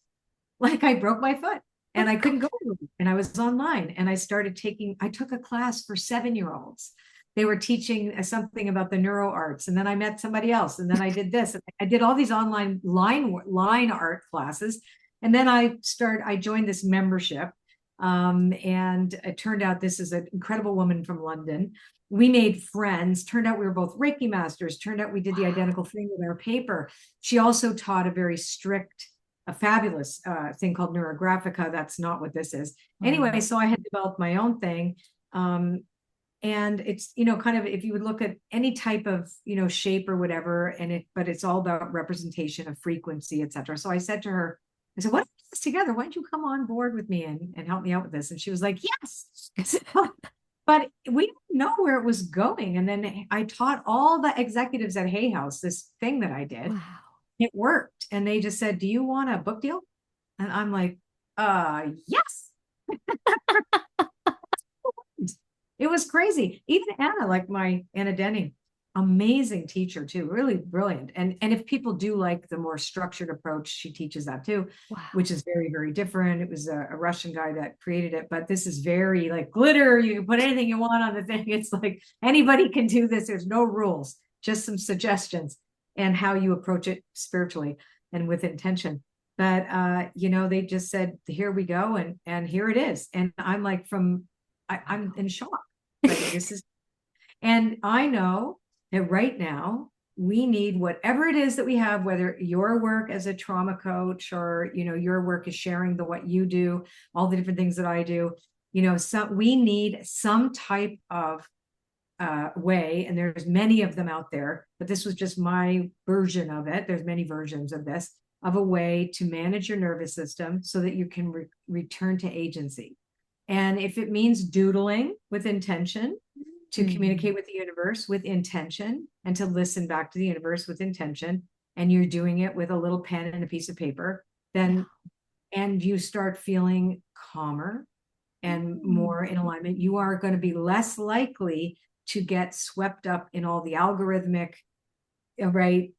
I broke my foot and I couldn't go anywhere. And I was online and I took a class for 7-year-olds. They were teaching something about the neuro arts. And then I met somebody else. And then I did this. I did all these online line art classes. And then I joined this membership. And it turned out this is an incredible woman from London. We made friends. Turned out we were both Reiki masters. Turned out we did the identical thing with our paper. She also taught a fabulous thing called neurographica. That's not what this is. Anyway, so I had developed my own thing. And it's, kind of, if you would look at any type of, shape or whatever, but it's all about representation of frequency, etc. So I said to her, I said, what if we do this together? Why don't you come on board with me and help me out with this? And she was like, yes. But we didn't know where it was going. And then I taught all the executives at Hay House this thing that I did. Wow. It worked. And they just said, do you want a book deal? And I'm like, yes. It was crazy. Even Anna, like my Anna Denny, amazing teacher too, really brilliant. And if people do like the more structured approach, she teaches that too, Wow. which is very, very different. It was a Russian guy that created it, but this is very like glitter. You can put anything you want on the thing. It's like anybody can do this. There's no rules, just some suggestions and how you approach it spiritually and with intention. But they just said, here we go, and here it is. And I'm like I'm in shock. Like this is, and I know that right now we need whatever it is that we have, whether your work as a trauma coach or, your work is sharing what you do, all the different things that I do, we need some type of way, and there's many of them out there, but this was just my version of it. There's many versions of this, of a way to manage your nervous system so that you can return to agency. And if it means doodling with intention, to communicate with the universe with intention, and to listen back to the universe with intention, and you're doing it with a little pen and a piece of paper, then and you start feeling calmer and more in alignment, you are going to be less likely to get swept up in all the algorithmic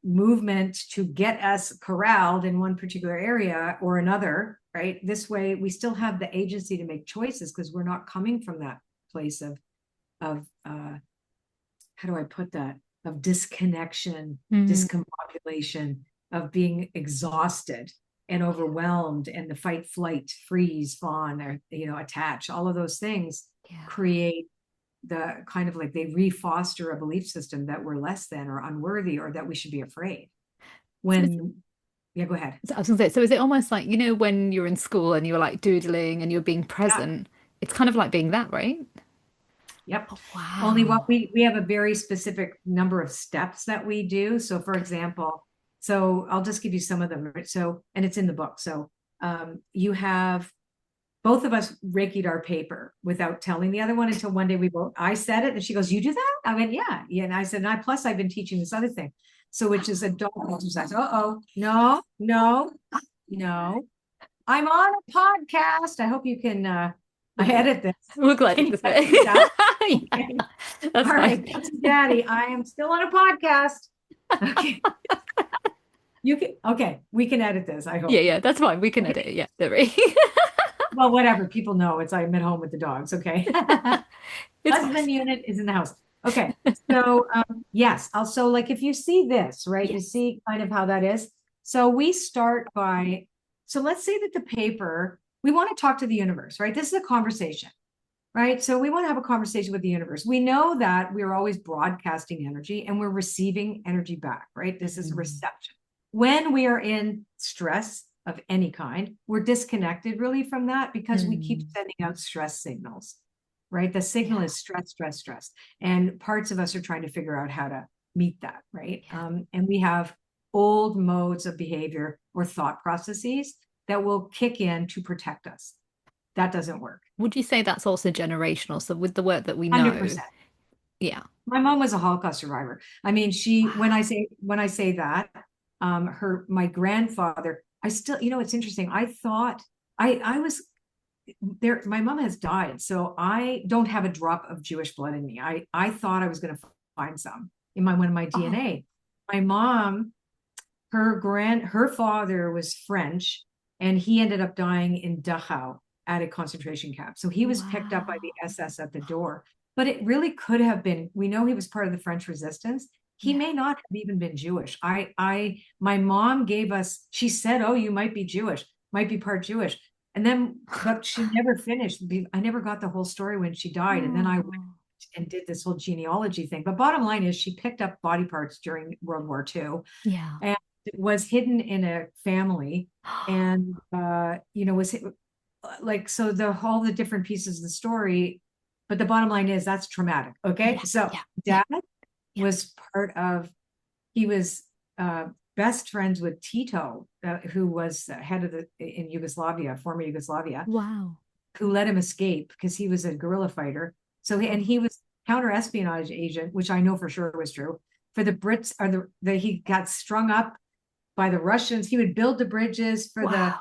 movement to get us corralled in one particular area or another. Right, this way we still have the agency to make choices, because we're not coming from that place of how do I put that, of disconnection, discombobulation, of being exhausted and overwhelmed, and the fight, flight, freeze, fawn, or attach, all of those things create the kind of like they refoster a belief system that we're less than or unworthy, or that we should be afraid. Yeah, go ahead. So I was gonna say, so is it almost like, when you're in school and you're like doodling and you're being present, it's kind of like being that, right? Yep. Oh, Only what wow. we have a very specific number of steps that we do. So for example, so I'll just give you some of them. So, and it's in the book. So you have, both of us Reiki'd our paper without telling the other one, until one day I said it and she goes, "You do that?" I went, yeah. And I said, plus I've been teaching this other thing. So, which is a dog exercise. No, no, no. I'm on a podcast. I hope you can, I edit this. We're glad Can you this edit bit. that? Yeah, Okay. that's All right, fine. Daddy, I am still on a podcast. Okay. Okay, we can edit this, I Yeah, hope. yeah, that's fine. We can edit it. Yeah, don't worry. Well, whatever. People know I'm at home with the dogs. Okay. It's fine. Husband unit is in the house. Okay. So, yes. Also, like if you see this, right, you Yeah. see kind of how that is. So we start by, so let's say that the paper, we want to talk to the universe, right? This is a conversation, right? So we want to have a conversation with the universe. We know that we're always broadcasting energy and we're receiving energy back, right? This is reception. When we are in stress of any kind, we're disconnected really from that, because we keep sending out stress signals, right? The signal is stress, stress, stress. And parts of us are trying to figure out how to meet that, right? And we have old modes of behavior or thought processes that will kick in to protect us. That doesn't work. Would you say that's also generational? So with the work that we know, 100%. yeah. My mom was a Holocaust survivor. I mean, when I say that, my grandfather, I still, it's interesting. I thought I was there. My mom has died, so I don't have a drop of Jewish blood in me. I thought I was going to find some in one of my DNA. My mom, her father was French, and he ended up dying in Dachau at a concentration camp. So he was picked up by the SS at the door. But it really could have been, we know he was part of the French resistance. He may not have even been Jewish. My mom gave us, she said, "Oh, you might be Jewish, might be part Jewish." And then, but she never finished. I never got the whole story when she died. And then I went and did this whole genealogy thing. But bottom line is, she picked up body parts during World War II. Yeah. And it was hidden in a family. And, was like, so all the different pieces of the story. But the bottom line is, that's traumatic. Okay. So Dad was part of, he was best friends with Tito, who was head of in Yugoslavia, former Yugoslavia. Wow. Who let him escape because he was a guerrilla fighter. So, and he was counter-espionage agent, which I know for sure was true, for the Brits, or he got strung up by the Russians. He would build the bridges for the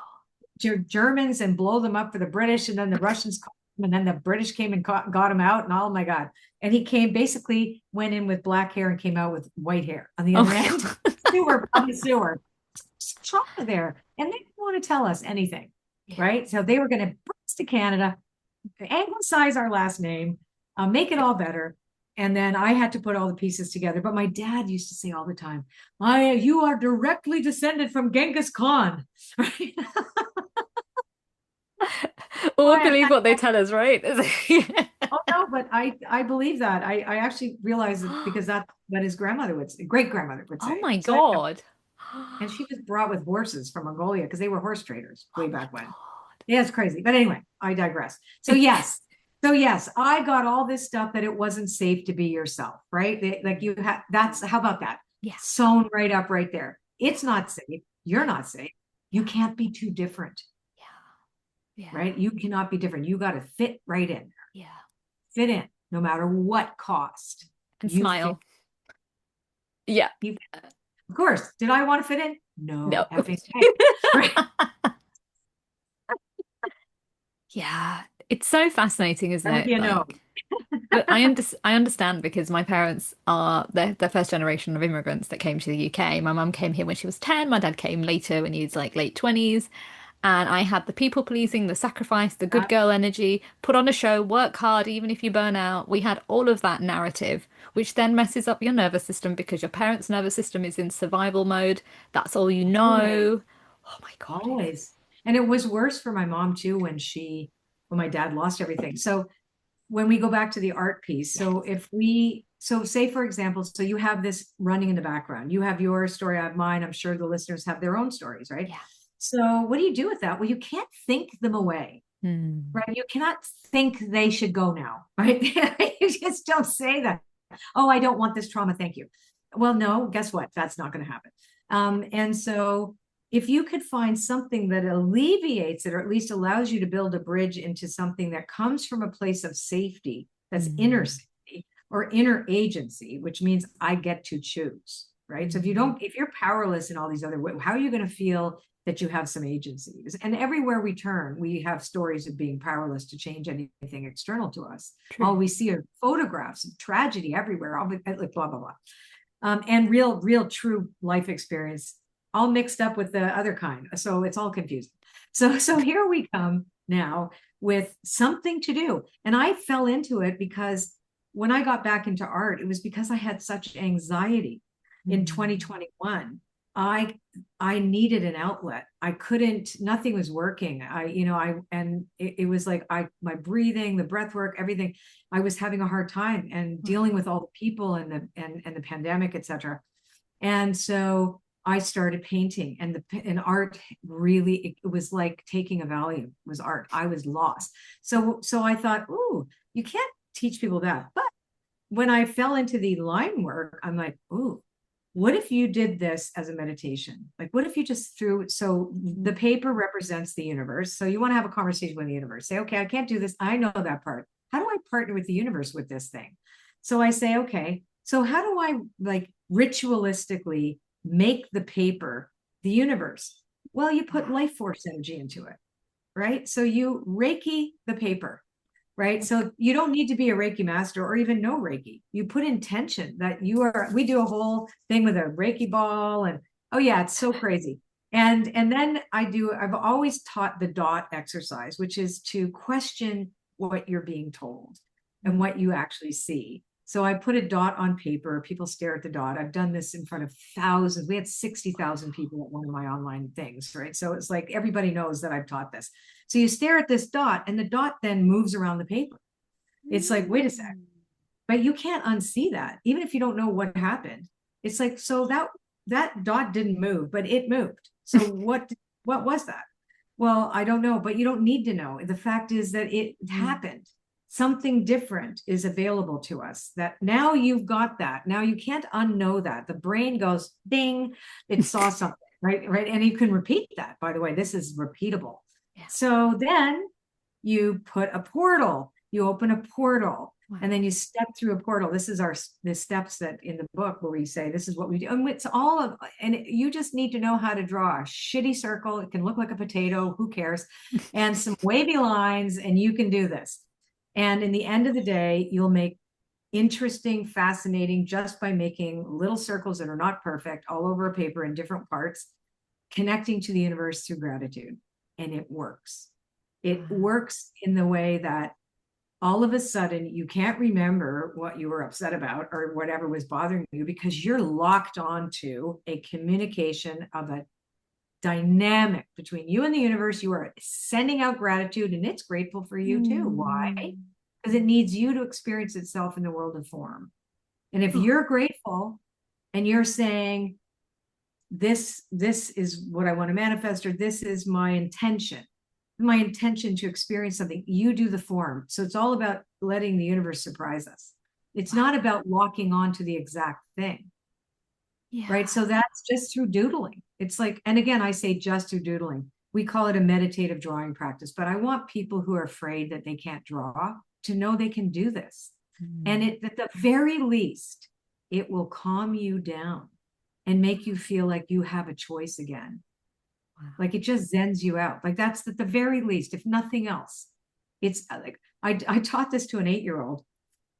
Germans and blow them up for the British, and then the Russians and then the British came and got him out, and oh my God. And he basically went in with black hair and came out with white hair on the Oh other my end. God. Sewer, public sewer. Trauma there. And they didn't want to tell us anything, Yeah. right? So they were going to bring us to Canada, anglicize our last name, make it all better. And then I had to put all the pieces together. But my dad used to say all the time, you are directly descended from Genghis Khan. Right? We'll I, believe what they tell us, right? oh no, but I believe that. I actually realized it because that's what his grandmother would say, great grandmother would Oh say. my So God. and she was brought with horses from Mongolia because they were horse traders Oh way my back when. God. Yeah, it's crazy. But anyway, I digress. So yes. So yes, I got all this stuff that it wasn't safe to be yourself, right? Like you had that's how about that? Yeah. Sewn right up right there. It's not safe. You're Yeah. not safe. You Yeah. can't be too different, Yeah. Yeah. right? You cannot be different. You got to fit right in. Yeah. Fit in, no matter what cost. And You fit. smile. Yeah. You, of course. Did I want to fit in? No. No, effing way. Right. Yeah. It's so fascinating, isn't it? You know. But I understand because my parents are the first generation of immigrants that came to the UK. My mum came here when she was 10, my dad came later when he was like late 20s. And I had the people pleasing, the sacrifice, the good girl energy, put on a show, work hard, even if you burn out. We had all of that narrative, which then messes up your nervous system because your parents' nervous system is in survival mode. That's all you Always. know. Oh my God. Always. And it was worse for my mom too when my dad lost everything. So when we go back to the art piece, Yes. so say for example, so you have this running in the background. You have your story, I have mine. I'm sure the listeners have their own stories, right? Yeah. So what do you do with that? Well, you can't think them away, Hmm. right? You cannot think they should go now, right? You just don't say that. Oh, I don't want this trauma. Thank you. Well, no, guess what? That's not going to happen. And so if you could find something that alleviates it, or at least allows you to build a bridge into something that comes from a place of safety, that's inner Hmm. safety or inner agency, which means I get to choose, right? So if you're powerless in all these other ways, how are you going to feel that you have some agency? And everywhere we turn, we have stories of being powerless to change anything external to us. True. All we see are photographs of tragedy everywhere, all like blah, blah, blah. And real, true life experience, all mixed up with the other kind. So it's all confusing. So here we come now with something to do. And I fell into it because when I got back into art, it was because I had such anxiety in 2021. I needed an outlet. I couldn't, nothing was working. It was like my breathing, the breath work, everything. I was having a hard time and dealing with all the people and the pandemic, etc. And so I started painting, and art really, it was like taking a Valium. It was art. I was lost. So I thought, ooh, you can't teach people that. But when I fell into the line work, I'm like, ooh, what if you did this as a meditation? Like, what if you just so the paper represents the universe. So you want to have a conversation with the universe. Say, okay, I can't do this. I know that part. How do I partner with the universe with this thing? So I say, okay, so how do I like ritualistically make the paper the universe? Well, you put life force energy into it, right? So you Reiki the paper, right? So you don't need to be a Reiki master or even know Reiki. You put intention that we do a whole thing with a Reiki ball, and oh yeah, it's so crazy. And then I've always taught the dot exercise, which is to question what you're being told and what you actually see. So I put a dot on paper. People stare at the dot. I've done this in front of thousands. We had 60,000 people at one of my online things, right? So it's like everybody knows that I've taught this. So you stare at this dot, and the dot then moves around the paper. It's like, wait a sec. But you can't unsee that, even if you don't know what happened. It's like, so that dot didn't move, but it moved. So what was that? Well, I don't know, but you don't need to know. The fact is that it happened. Something different is available to us, that now you've got that. Now you can't unknow that. The brain goes ding, it saw something, right? And you can repeat that, by the way. This is repeatable. Yeah. So then you put a portal, you open a portal. Wow. And then you step through a portal. This is the steps that in the book where we say this is what we do. And it's you just need to know how to draw a shitty circle. It can look like a potato, who cares? And some wavy lines, and you can do this. And in the end of the day, you'll make interesting, fascinating, just by making little circles that are not perfect all over a paper in different parts, connecting to the universe through gratitude. And it works. It works in the way that all of a sudden you can't remember what you were upset about or whatever was bothering you, because you're locked onto a communication of a dynamic between you and the universe. You are sending out gratitude, and it's grateful for you too. Why? Because it needs you to experience itself in the world of form. And if you're grateful and you're saying, this is what I want to manifest, or this is my intention to experience something, you do the form. So it's all about letting the universe surprise us. It's not about locking on to the exact thing. Right. So that's just through doodling. It's like, and again, I say just through doodling. We call it a meditative drawing practice, but I want people who are afraid that they can't draw to know they can do this. And at the very least, it will calm you down and make you feel like you have a choice again. Like it just zens you out. Like that's at the very least, if nothing else. It's like, I taught this to an 8-year-old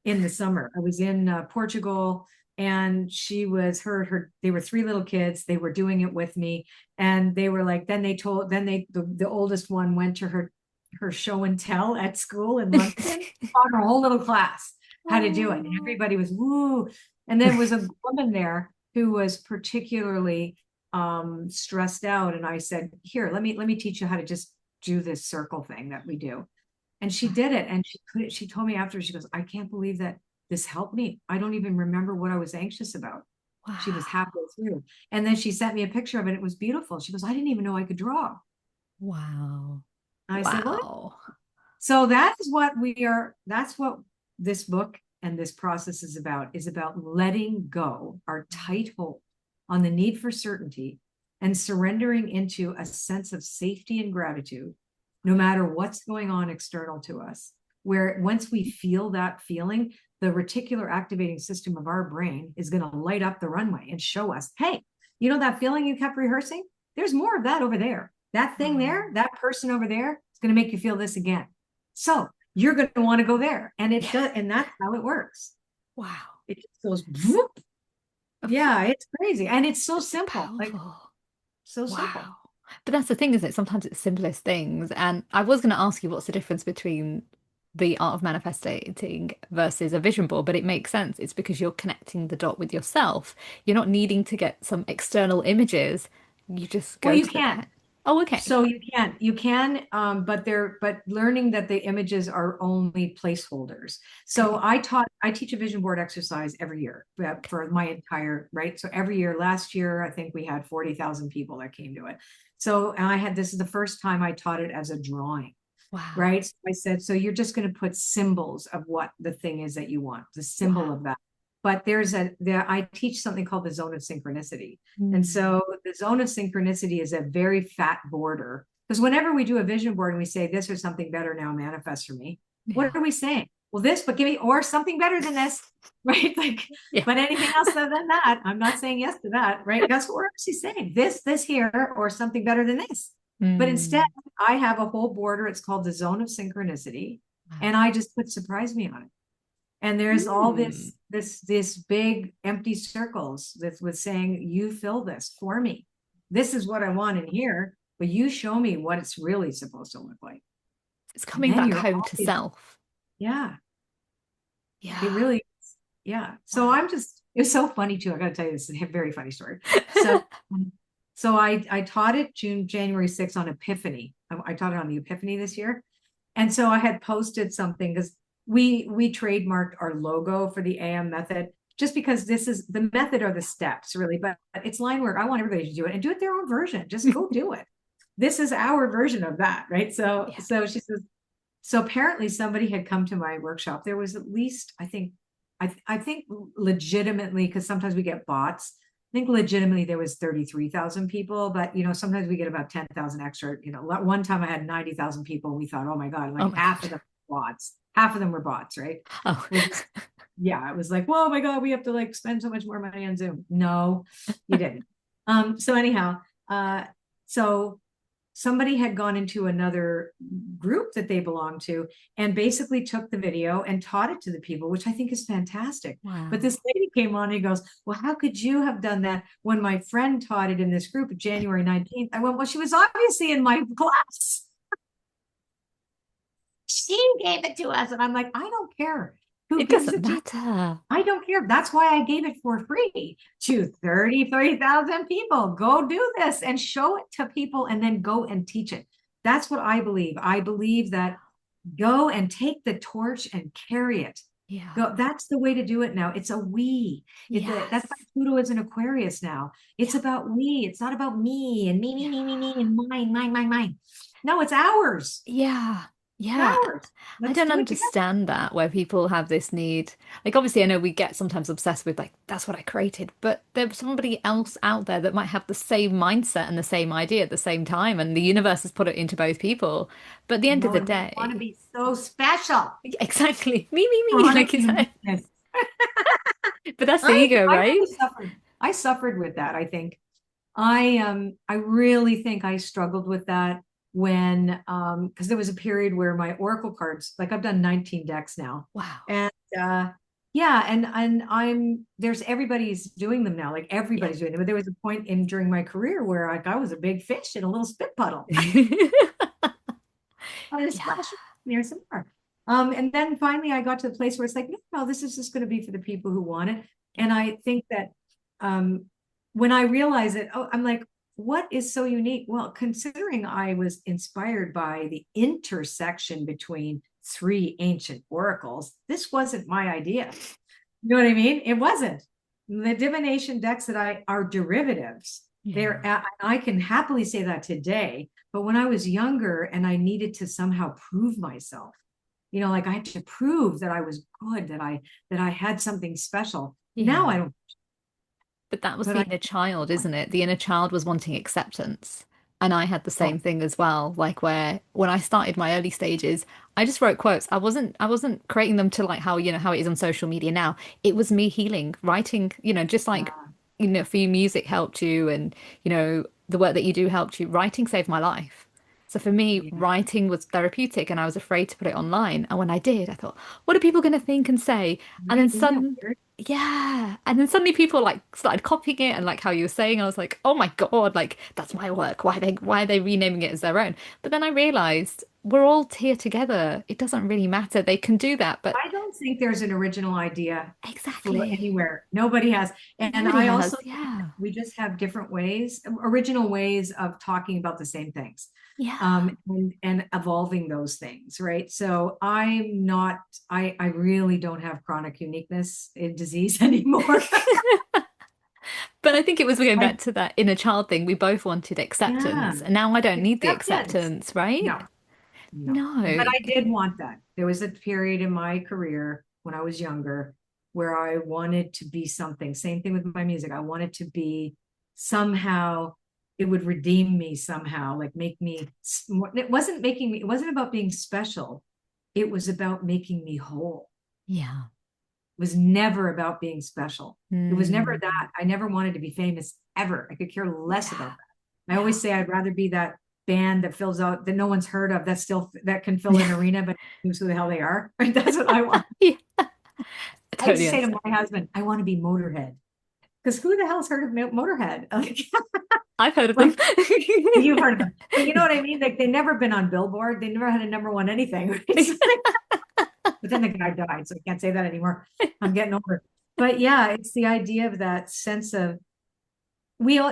in the summer. I was in Portugal, and she was they were 3 little kids. They were doing it with me. And they were like, the oldest one went to her show and tell at school in London, taught her whole little class how to do it. And everybody was woo. And there was a woman there who was particularly stressed out. And I said, here, let me teach you how to just do this circle thing that we do. And she did it. And she told me after, she goes, I can't believe that this helped me. I don't even remember what I was anxious about. Wow. She was halfway through. And then she sent me a picture of it. It was beautiful. She goes, I didn't even know I could draw. Wow. And I said, well, so that is what that's what this book and this process is about letting go our tight hold on the need for certainty and surrendering into a sense of safety and gratitude, no matter what's going on external to us, where once we feel that feeling, the reticular activating system of our brain is going to light up the runway and show us, hey, you know that feeling you kept rehearsing? There's more of that over there. That thing there, that person over there is going to make you feel this again. So you're going to want to go there. And it does, and that's how it works. Wow. It just goes whoop. Yeah, it's crazy. And it's so simple. Powerful. Like so simple. But that's the thing, isn't it? Sometimes it's simplest things. And I was going to ask you what's the difference between the art of manifesting versus a vision board, but it makes sense. It's because you're connecting the dot with yourself. You're not needing to get some external images. You just go Well, you to can. Oh, okay. So you can, but learning that the images are only placeholders. So Okay. I teach a vision board exercise every year for my entire, right? So every year, last year, I think we had 40,000 people that came to it. So this is the first time I taught it as a drawing. Wow. Right. So I said, so you're just going to put symbols of what the thing is that you want, the symbol of that. But I teach something called the zone of synchronicity. And so the zone of synchronicity is a very fat border, because whenever we do a vision board and we say this or something better now manifest for me, what are we saying? Well, this, but give me, or something better than this, right? Like, but anything else other than that, I'm not saying yes to that, right? That's what we're actually saying. This here, or something better than this. But instead, I have a whole border. It's called the zone of synchronicity. And I just put surprise me on it. And there's all this big empty circles with saying, you fill this for me. This is what I want in here, but you show me what it's really supposed to look like. It's coming back home to self. Yeah. Yeah. It really is. Yeah. So it's so funny too. I got to tell you this is a very funny story. So I taught it January 6th on Epiphany. I taught it on the Epiphany this year. And so I had posted something because we trademarked our logo for the AM method, just because this is the method or the steps really, but it's line work. I want everybody to do it and do it their own version. Just go do it. This is our version of that. Right. So she says, so apparently somebody had come to my workshop. There was at least, I think legitimately, because sometimes we get bots. I think legitimately there was 33,000 people, but sometimes we get about 10,000 extra. One time I had 90,000 people. We thought, oh my God, like half of them were bots. Half of them were bots, right? Oh, yeah. It was like, whoa, my God, we have to like spend so much more money on Zoom. No, you didn't. So anyhow, so somebody had gone into another group that they belonged to and basically took the video and taught it to the people, which I think is fantastic. But Wow. this lady came on and goes, well, how could you have done that when my friend taught it in this group January 19th? I went, well, she was obviously in my class. She gave it to us. And I'm like, I don't care who It gives doesn't it to you. matter. I don't care. That's why I gave it for free to 33,000 people. Go do this and show it to people and then go and teach it. That's what I believe. I believe that go and take the torch and carry it. Yeah. Go. That's the way to do it now. It's a we. That's Yes. why Pluto is an Aquarius now. It's Yeah. about we. It's not about me and Yeah. me, and mine. No, it's ours. Yeah. Yeah. Ours. I Let's don't do it together. understand that where people have this need. Like, obviously, I know we get sometimes obsessed with, like, that's what I created, but there's somebody else out there that might have the same mindset and the same idea at the same time, and the universe has put it into both people. But at the end of No, the and we want to day, be so special. exactly, me, Chronic like you said. uniqueness. But that's the I ego, I right? really suffered. I suffered with that, I think. I really think I struggled with that when because there was a period where my oracle cards, like I've done 19 decks now. Wow. And yeah, and I'm there's everybody's doing them now. Like Yeah. everybody's doing them. But there was a point in during my career where like I was a big fish in a little spit puddle. I'm gonna Yeah. splash near some more. And then finally I got to the place where it's like, no, this is just going to be for the people who want it. And I think that um, when I realize it, oh, I'm like, what is so unique? Well, considering I was inspired by the intersection between three ancient oracles, this wasn't my idea. You know what I mean? It wasn't. The divination decks that I are derivatives. Yeah. I can happily say that today, but when I was younger and I needed to somehow prove myself, like I had to prove that I was good, that I had something special. Now Yeah. I don't, But that was but the I inner child, isn't it? The inner child was wanting acceptance. And I had the oh, same thing as well. Like where when I started my early stages, I just wrote quotes. I wasn't creating them to like how it is on social media now. It was me healing, writing, just like, uh, for you music helped you and, the work that you do helped you. Writing saved my life. So for me, yeah, writing was therapeutic and I was afraid to put it online. And when I did, I thought, what are people going to think and say? And then right. Isn't that suddenly, weird? yeah. And then suddenly people like started copying it and like how you were saying, I was like, oh my God, like that's my work. Why are they renaming it as their own? But then I realized we're all here together. It doesn't really matter. They can do that, but I don't think there's an original idea for exactly. anywhere. Nobody has. And Nobody I also has. think Yeah. we just have different ways, original ways of talking about the same things. Yeah. And evolving those things, right? So I really don't have chronic uniqueness disease anymore. But I think it was going I, back to that inner child thing. We both wanted yeah, acceptance, and now I don't need the acceptance. acceptance, right? No, no. But No. I did want that. There was a period in my career when I was younger where I wanted to be something. Same thing with my music. I wanted to be somehow, it would redeem me somehow, like make me, it wasn't about being special. It was about making me whole. Yeah. It was never about being special. It was never Mm, that. I never wanted to be famous ever. I could care less yeah. about that. I Yeah. always say I'd rather be that band that fills out that no one's heard of that can fill an arena, but knows who the hell they are. Right? That's what I want. Yeah. I I used to totally say to understand. my husband, I want to be Motorhead. Because who the hell's heard of Motorhead? I've heard of them. Like you've heard of them. But you know what I mean? Like they've never been on Billboard. They never had a number one anything. Right? But then the guy died, so I can't say that anymore. I'm getting older. But yeah, it's the idea of that sense of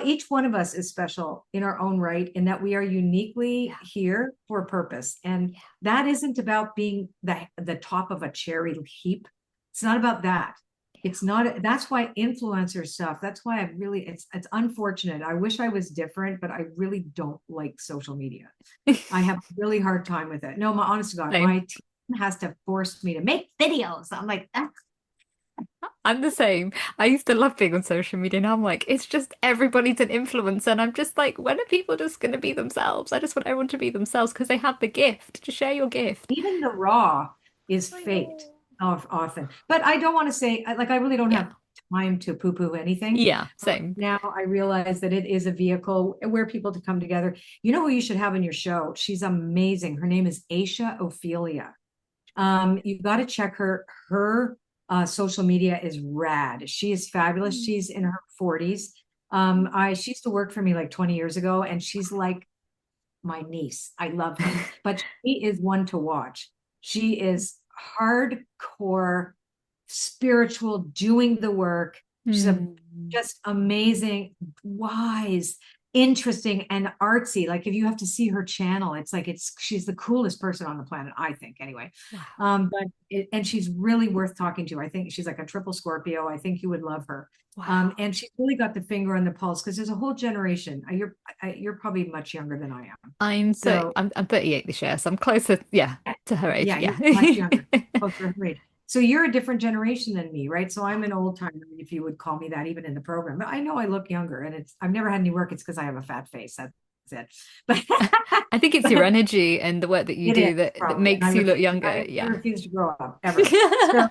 each one of us is special in our own right, in that we are uniquely Yeah. here for a purpose. And Yeah. that isn't about being the top of a cherry heap. It's not about that. It's not, that's why influencer stuff, that's why it's unfortunate. I wish I was different, but I really don't like social media. I have a really hard time with it. No, my honest to God, my Same. team has to force me to make videos. I'm like, ah, I'm the same. I used to love being on social media. Now I'm like, it's just everybody's an influencer. And I'm just like, when are people just going to be themselves? I just want everyone to be themselves because they have the gift to share your gift. even the raw is I faked know. often. But I don't want to say, like, I really don't Yeah. have time to poo-poo anything. Yeah, But same. now I realize that it is a vehicle where people to come together. You know who you should have on your show? She's amazing. Her name is Aisha Ophelia. You got to check her social media is rad. She is fabulous. Mm. She's in her 40s. She used to work for me like 20 years ago, and she's like my niece. I love her, but she is one to watch. She is hardcore spiritual, doing the work. She's a Mm. just amazing, wise, interesting, and artsy. Like if you have to see her channel, it's like she's the coolest person on the planet, I think, anyway. Wow. And she's really worth talking to. I think she's like a triple Scorpio. I think you would love her. Wow. And she's really got the finger on the pulse because there's a whole generation. You're probably much younger than I am. So I'm 38 this year, so I'm closer, yeah, to her age. yeah, Yeah. you're much younger, closer to her age. So you're a different generation than me, right? So I'm an old timer, if you would call me that, even in the program. But I know I look younger, and I've never had any work. It's because I have a fat face. That's it. But I think it's your but energy and the work that you it is do that probably, and makes you look younger. I Yeah. refuse to grow up ever. So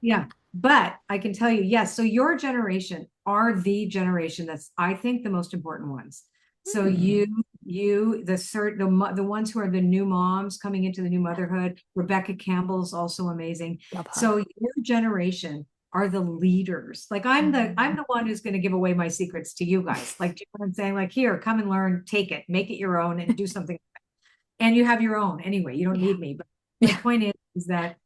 yeah, but I can tell you, yes. So your generation are the generation that's, I think, the most important ones. So Hmm. the ones who are the new moms coming into the new motherhood. Rebecca Campbell's also amazing. Love her. So your generation are the leaders. Like I'm Mm. the one who's going to give away my secrets to you guys. Like, do you know what I'm saying? Like, here, come and learn, take it, make it your own, and do something. And you have your own anyway. You don't Yeah. need me. But my Yeah. point is that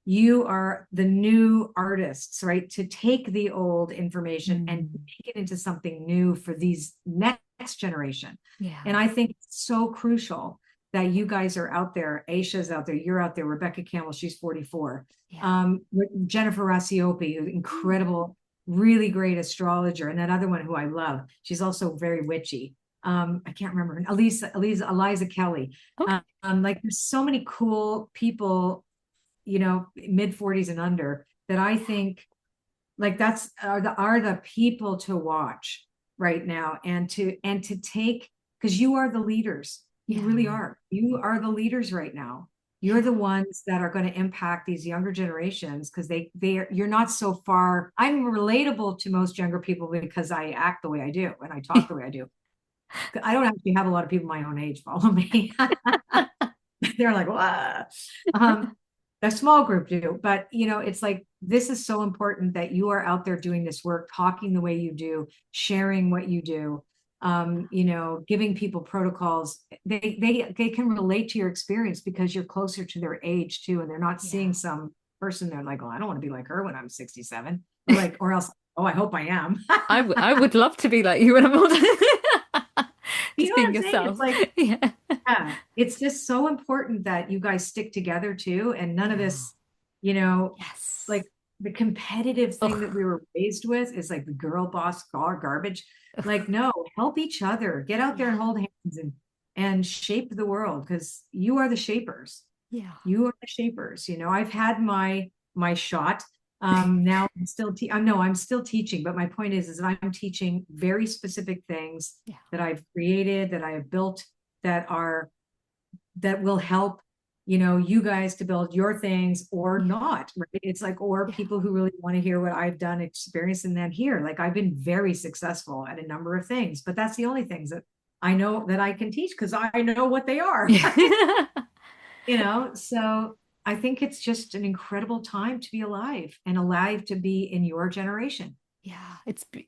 you are the new artists, right? To take the old information and Mm. make it into something new for these next generation. And Yeah. I think it's so crucial that you guys are out there. Aisha's out there. You're out there. Rebecca Campbell, she's 44. Yeah. Jennifer Rassiopi, incredible, really great astrologer. And that other one who I love, she's also very witchy. I can't remember her. Eliza Kelly. Okay. Like there's so many cool people, mid 40s and under, that I think like that's are the people to watch right now, and to take, because you are the leaders. You Yeah. really are. You are the leaders right now. You're Yeah. the ones that are going to impact these younger generations, because you're not so far. I'm relatable to most younger people because I act the way I do and I talk the way I do. I don't actually have a lot of people my own age follow me. They're like, what? A small group do, but it's like this is so important that you are out there doing this work, talking the way you do, sharing what you do, giving people protocols. They can relate to your experience because you're closer to their age too, and they're not Yeah. seeing some person they're like, oh, I don't want to be like her when I'm 67. Or else, oh, I hope I am. I would love to be like you when I'm older. You Just know what being I'm saying? It's yourself. like, Yeah. yeah, it's just so important that you guys stick together too, and none of Yeah. this, you know, Yes. like the competitive thing that Ugh. we were raised with is like the girl boss garbage. Like, Ugh. no, help each other, get out there Yeah. and hold hands and shape the world, because you are the shapers. Yeah. You are the shapers. I've had my shot. Now I'm still teaching, but my point is that I'm teaching very specific things Yeah. that I've created, that I have built, that are that will help you guys to build your things or Yeah. not, right? It's like, or Yeah. people who really want to hear what I've done, experience, and then here, like I've been very successful at a number of things, but that's the only things that I know that I can teach because I know what they are. Yeah. So I think it's just an incredible time to be alive, and alive to be in your generation. Yeah,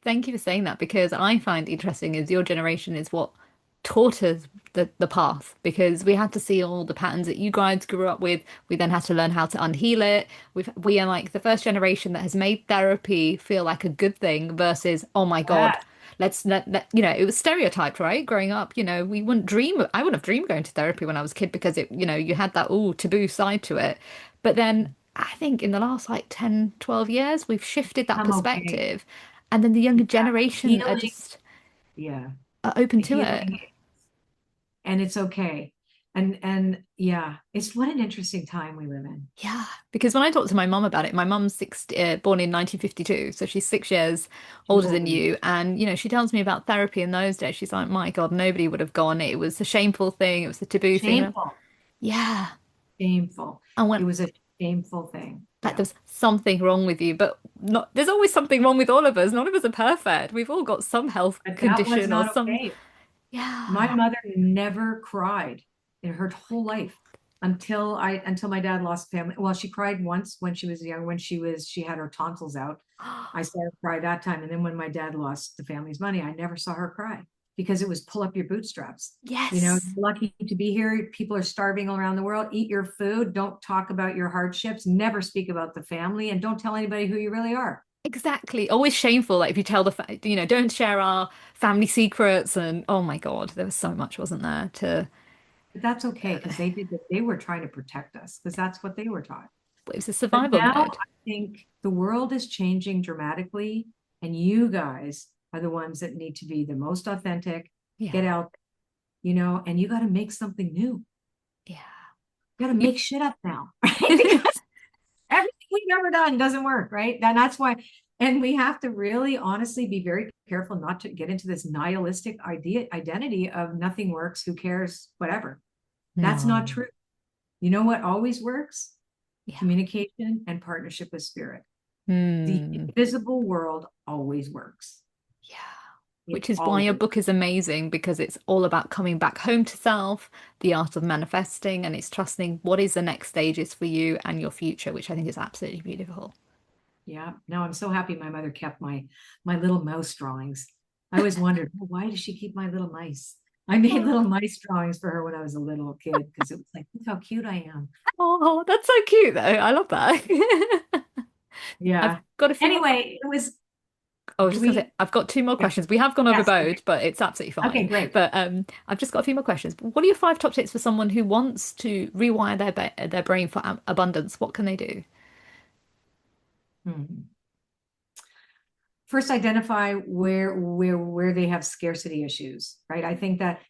thank you for saying that because I find interesting is your generation is what taught us the path because we had to see all the patterns that you guys grew up with. We then had to learn how to unheal it. We are like the first generation that has made therapy feel like a good thing versus, oh my God, Yeah. it was stereotyped, right? Growing up, we wouldn't dream, I wouldn't have dreamed going to therapy when I was a kid because you had that taboo side to it. But then I think in the last like 10, 12 years, we've shifted that I'm okay. perspective. And then the Yeah. younger generation are Healing. just Yeah. are open to it. Healing. And it's okay. And yeah, it's what an interesting time we live in. Yeah, because when I talked to my mum about it, my mum's born in 1952, so she's 6 years older than Holy you. And, she tells me about therapy in those days. She's like, my God, nobody would have gone. It was a shameful thing. It was a taboo thing. shameful, Yeah. shameful. And It when was a shameful thing. like Yeah. there's something wrong with you, but not, there's always something wrong with all of us. None of us are perfect. We've all got some health But that was condition or not some, okay. My yeah. mother never cried in her whole life until my dad lost family. Well, she cried once when she was young, when she had her tonsils out. I saw her cry that time. And then when my dad lost the family's money, I never saw her cry because it was pull up your bootstraps. You know, Yes, you're lucky to be here. People are starving all around the world. Eat your food. Don't talk about your hardships. Never speak about the family and don't tell anybody who you really are. exactly. Always shameful. Like if you tell the, don't share our family secrets. And oh my God, there was so much, wasn't there? To, But that's okay because they were trying to protect us because that's what they were taught. it was a But survival now mode. I think the world is changing dramatically, and you guys are the ones that need to be the most authentic, get Yeah, out, and you got to make something new. yeah. You got to You, make shit up now, right? Because everything we've ever done doesn't work, right? And that's why, and we have to really honestly be very careful not to get into this nihilistic identity of nothing works, who cares, whatever. That's not no. true. You know what always works? Yeah. Communication and partnership with spirit. The Hmm. invisible world always works. Yeah. It Which is why your always. book is amazing because it's all about coming back home to self, the art of manifesting, and it's trusting what is the next stages for you and your future, which I think is absolutely beautiful. Yeah. No, I'm so happy my mother kept my little mouse drawings. I always wondered, well, why does she keep my little mice? I made little mice drawings for her when I was a little kid because it was like, look how cute I am. Oh, that's so cute though. I love that. I've Yeah. got a few more. Anyway, it was, I was do just going to say, we? I've got two more Yeah. questions. We have gone Yes. Okay. overboard, but it's absolutely Okay, fine. great. But I've just got a few more questions. What are your five top tips for someone who wants to rewire their brain for abundance? What can they do? Hmm. First identify where they have scarcity issues, right? I think that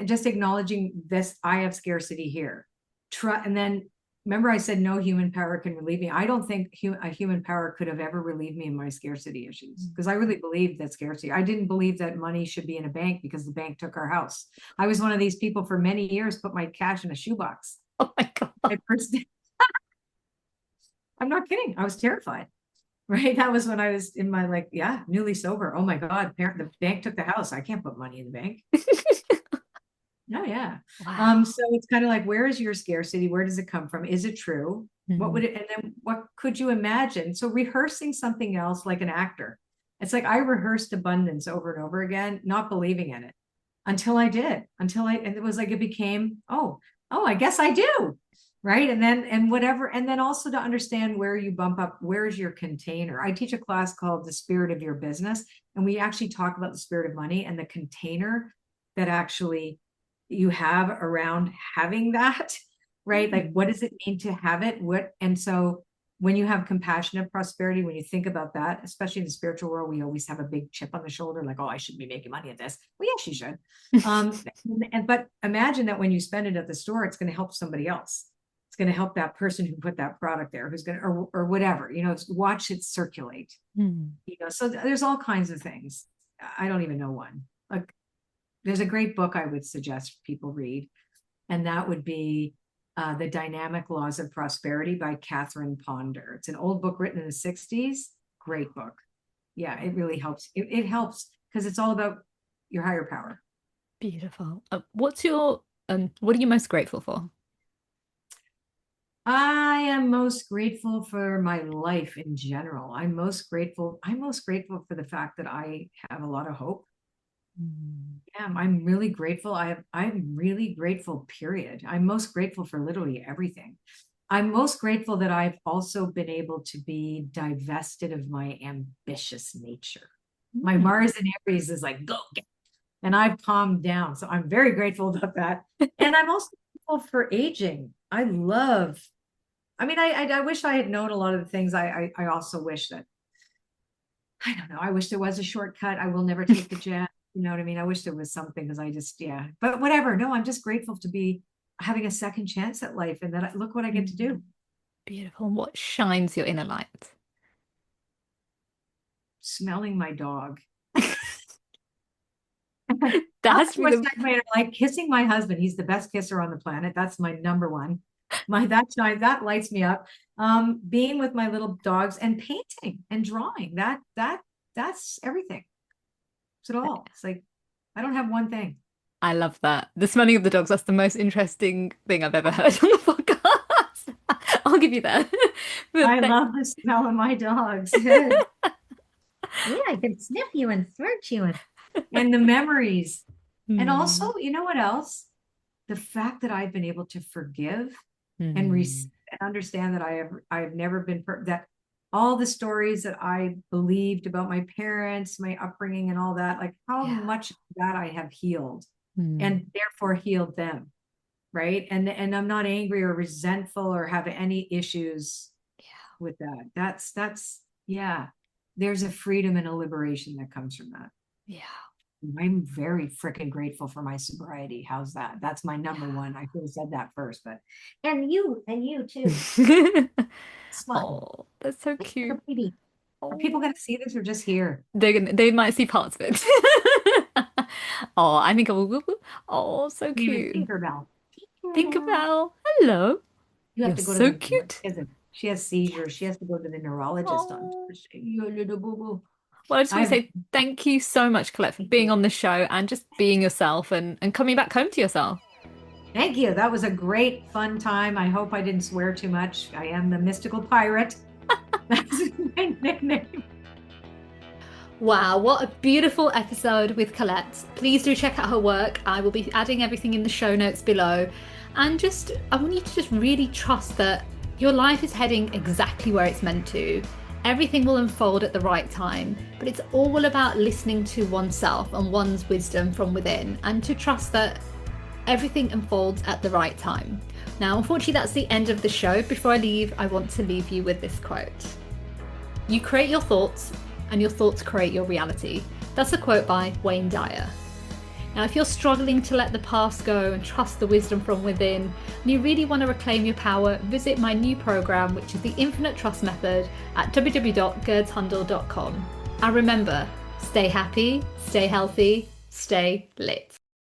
just acknowledging this, I have scarcity here. Try, and then remember I said no human power can relieve me. I don't think a human power could have ever relieved me of my scarcity issues because I really believed that scarcity. I didn't believe that money should be in a bank because the bank took our house. I was one of these people for many years, put my cash in a shoebox. Oh my God. I first, I'm not kidding. I was terrified. Right. That was when I was in my newly sober. Oh my God, the bank took the house. I can't put money in the bank. Oh yeah. Wow. So it's kind of like, where is your scarcity? Where does it come from? Is it true? What Mm. would it, and then what could you imagine? So rehearsing something else like an actor. It's like I rehearsed abundance over and over again, not believing in it until I did, and it was like it became, oh, I guess I do. Right. And whatever. And then also to understand where you bump up, where's your container. I teach a class called The Spirit of Your Business, and we actually talk about the spirit of money and the container that actually you have around having that, right? Like, Mm. what does it mean to have it? And so when you have compassionate prosperity, when you think about that, especially in the spiritual world, we always have a big chip on the shoulder, like, oh, I shouldn't be making money at this. Well, yes, you should. Um, but imagine that when you spend it at the store, it's going to help somebody else. It's going to help that person who put that product there, who's going to, or whatever, watch it circulate, Mm. so there's all kinds of things. I don't even know one. Like, there's a great book I would suggest people read, and that would be The Dynamic Laws of Prosperity by Catherine Ponder. It's an old book written in the 60s. Great book. Yeah, it really helps. It helps because it's all about your higher power. Beautiful. What are you most grateful for? I am most grateful for my life in general. I'm most grateful for the fact that I have a lot of hope. Mm. I'm really grateful. I'm really grateful, period. I'm most grateful for literally everything. I'm most grateful that I've also been able to be divested of my ambitious nature. My Mm. Mars in Aries is like, go get, and I've calmed down. So I'm very grateful about that. And I'm also grateful for aging. I wish I had known a lot of the things. I also wish that, I don't know. I wish there was a shortcut. I will never take the jet. You know what I mean? I wish there was something because yeah, but whatever. No, I'm just grateful to be having a second chance at life and look what I get to Mm. do. Beautiful. And what shines your inner light? Smelling my dog. That I'll has to do be a the segment like kissing my husband. He's the best kisser on the planet. That's my number one. That lights me up. Being with my little dogs and painting and drawing. That's everything. It's it all. It's like I don't have one thing. I love that. The smelling of the dogs, that's the most interesting thing I've ever heard on the podcast. I'll give you that. I love the smell of my dogs. Yeah, I can sniff you and throat you and the memories. And also, you know what else? The fact that I've been able to forgive and understand that I have never been that all the stories that I believed about my parents, my upbringing and all that, like how much of that I have healed and therefore healed them. Right. And I'm not angry or resentful or have any issues with that. That's there's a freedom and a liberation that comes from that. Yeah. I'm very freaking grateful for my sobriety. How's that? That's my number one. I could have said that first, but and you too. Oh, that's so cute. Are people gonna see this or just hear? They might see parts of it. Oh, I think I will. Oh, so cute. Tinkerbell. Tinkerbell. Hello. You have You're to go so to cute. She has seizures. She has to go to the neurologist on Thursday. You little boo-boo. Well, I just want to say thank you so much, Colette, for being on the show and just being yourself and coming back home to yourself. Thank you. That was a great, fun time. I hope I didn't swear too much. I am the mystical pirate. That's my nickname. Wow, what a beautiful episode with Colette. Please do check out her work. I will be adding everything in the show notes below. And I want you to just really trust that your life is heading exactly where it's meant to. Everything will unfold at the right time, but it's all about listening to oneself and one's wisdom from within and to trust that everything unfolds at the right time. Now, unfortunately, that's the end of the show. Before I leave, I want to leave you with this quote. You create your thoughts and your thoughts create your reality. That's a quote by Wayne Dyer. Now, if you're struggling to let the past go and trust the wisdom from within, and you really want to reclaim your power, visit my new program, which is the Infinite Trust Method, at www.gurdshundal.com. And remember, stay happy, stay healthy, stay lit.